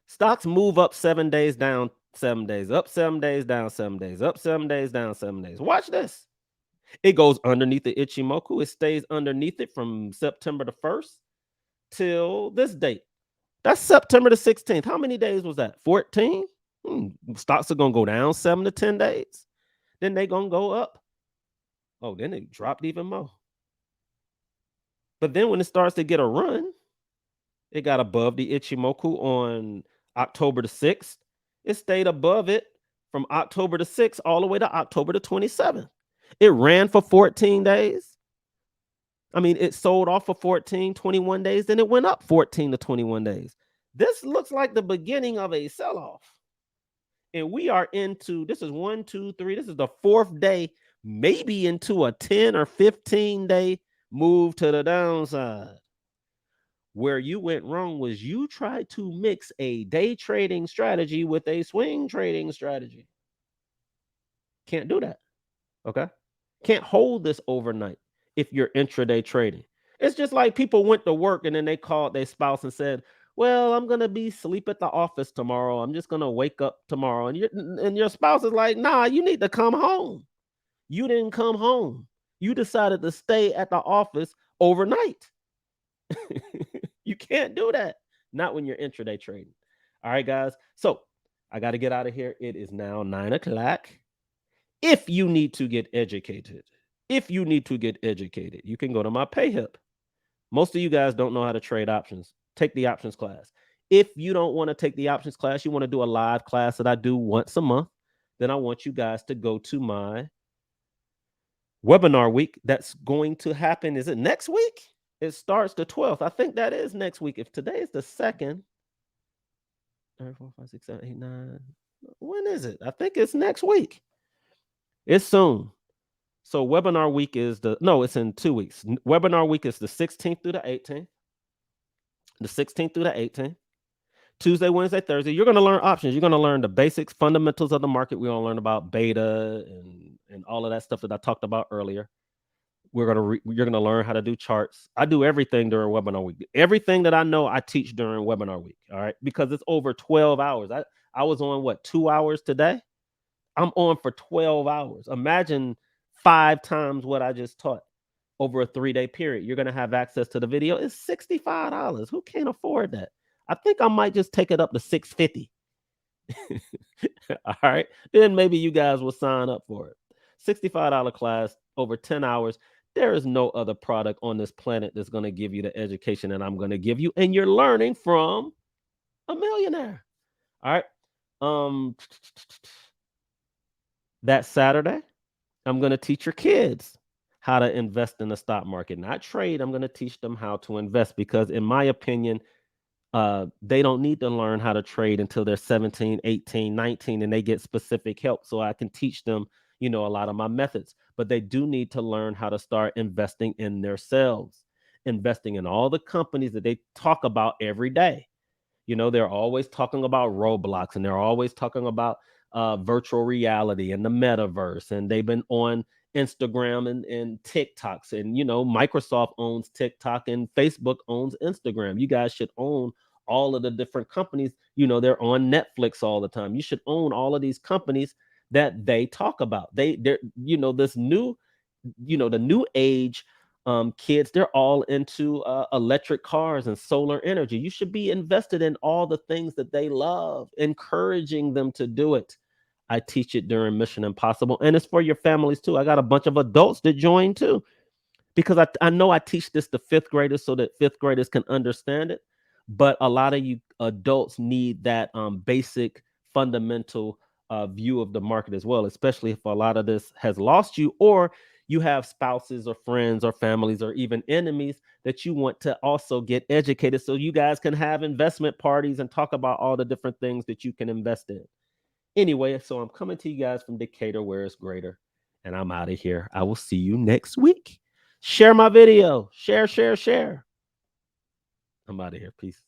Stocks move up 7 days, down 7 days, up 7 days, down 7 days, up 7 days, down 7 days. Watch this. It goes underneath the Ichimoku. It stays underneath it from September the 1st till this date. That's September the 16th. How many days was that? 14? Stocks are going to go down 7 to 10 days. Then they're going to go up. Oh, then it dropped even more. But then when it starts to get a run, it got above the Ichimoku on October the 6th. It stayed above it from October the 6th all the way to October the 27th. It ran for 14 days. I mean, it sold off for 14, 21 days. Then it went up 14 to 21 days. This looks like the beginning of a sell-off. And we are into, this is 1, 2, 3. This is the 4th day, maybe into a 10 or 15 day move to the downside. Where you went wrong was you tried to mix a day trading strategy with a swing trading strategy. Can't do that. Okay. Can't hold this overnight if you're intraday trading. It's just like people went to work and then they called their spouse and said, well, I'm going to be asleep at the office tomorrow. I'm just going to wake up tomorrow. And your spouse is like, nah, you need to come home. You didn't come home. You decided to stay at the office overnight. You can't do that. Not when you're intraday trading. All right, guys. So I got to get out of here. It is now 9 o'clock. If you need to get educated, you can go to my PayHip. Most of you guys don't know how to trade options. Take the options class. If you don't want to take the options class, you want to do a live class that I do once a month, then I want you guys to go to my webinar week. That's going to happen. Is it next week? It starts the 12th. I think that is next week. If today is the 2nd, 3, 4, 5, 6, 7, 8, 9. When is it? I think it's next week. It's soon. So webinar week is it's in 2 weeks. Webinar week is the 16th through the 18th. The 16th through the 18th. Tuesday, Wednesday, Thursday. You're going to learn options. You're going to learn the basics, fundamentals of the market. We're going to learn about beta and all of that stuff that I talked about earlier. You're going to learn how to do charts. I do everything during webinar week. Everything that I know, I teach during webinar week. All right. Because it's over 12 hours. I was on 2 hours today. I'm on for 12 hours. Imagine 5 times what I just taught over a 3-day period. You're going to have access to the video. It's $65. Who can't afford that? I think I might just take it up to $650 All right. Then maybe you guys will sign up for it. $65 class over 10 hours. There is no other product on this planet that's going to give you the education that I'm going to give you. And you're learning from a millionaire. All right. Um, that Saturday, I'm going to teach your kids how to invest in the stock market, not trade. I'm going to teach them how to invest because, in my opinion, they don't need to learn how to trade until they're 17, 18, 19, and they get specific help. So I can teach them, a lot of my methods, but they do need to learn how to start investing in themselves, investing in all the companies that they talk about every day. They're always talking about Roblox and they're always talking about virtual reality and the metaverse. And they've been on Instagram and TikToks. And, Microsoft owns TikTok and Facebook owns Instagram. You guys should own all of the different companies. They're on Netflix all the time. You should own all of these companies that they talk about. They're, this new, the new age kids, they're all into electric cars and solar energy. You should be invested in all the things that they love, encouraging them to do it. I teach it during Mission Impossible, and it's for your families too. I got a bunch of adults that join too because I know I teach this to fifth graders so that fifth graders can understand it. But a lot of you adults need that basic fundamental view of the market as well, especially if a lot of this has lost you or you have spouses or friends or families or even enemies that you want to also get educated so you guys can have investment parties and talk about all the different things that you can invest in. Anyway, so I'm coming to you guys from Decatur, where it's greater, and I'm out of here. I will see you next week. Share my video. Share, share, share. I'm out of here. Peace.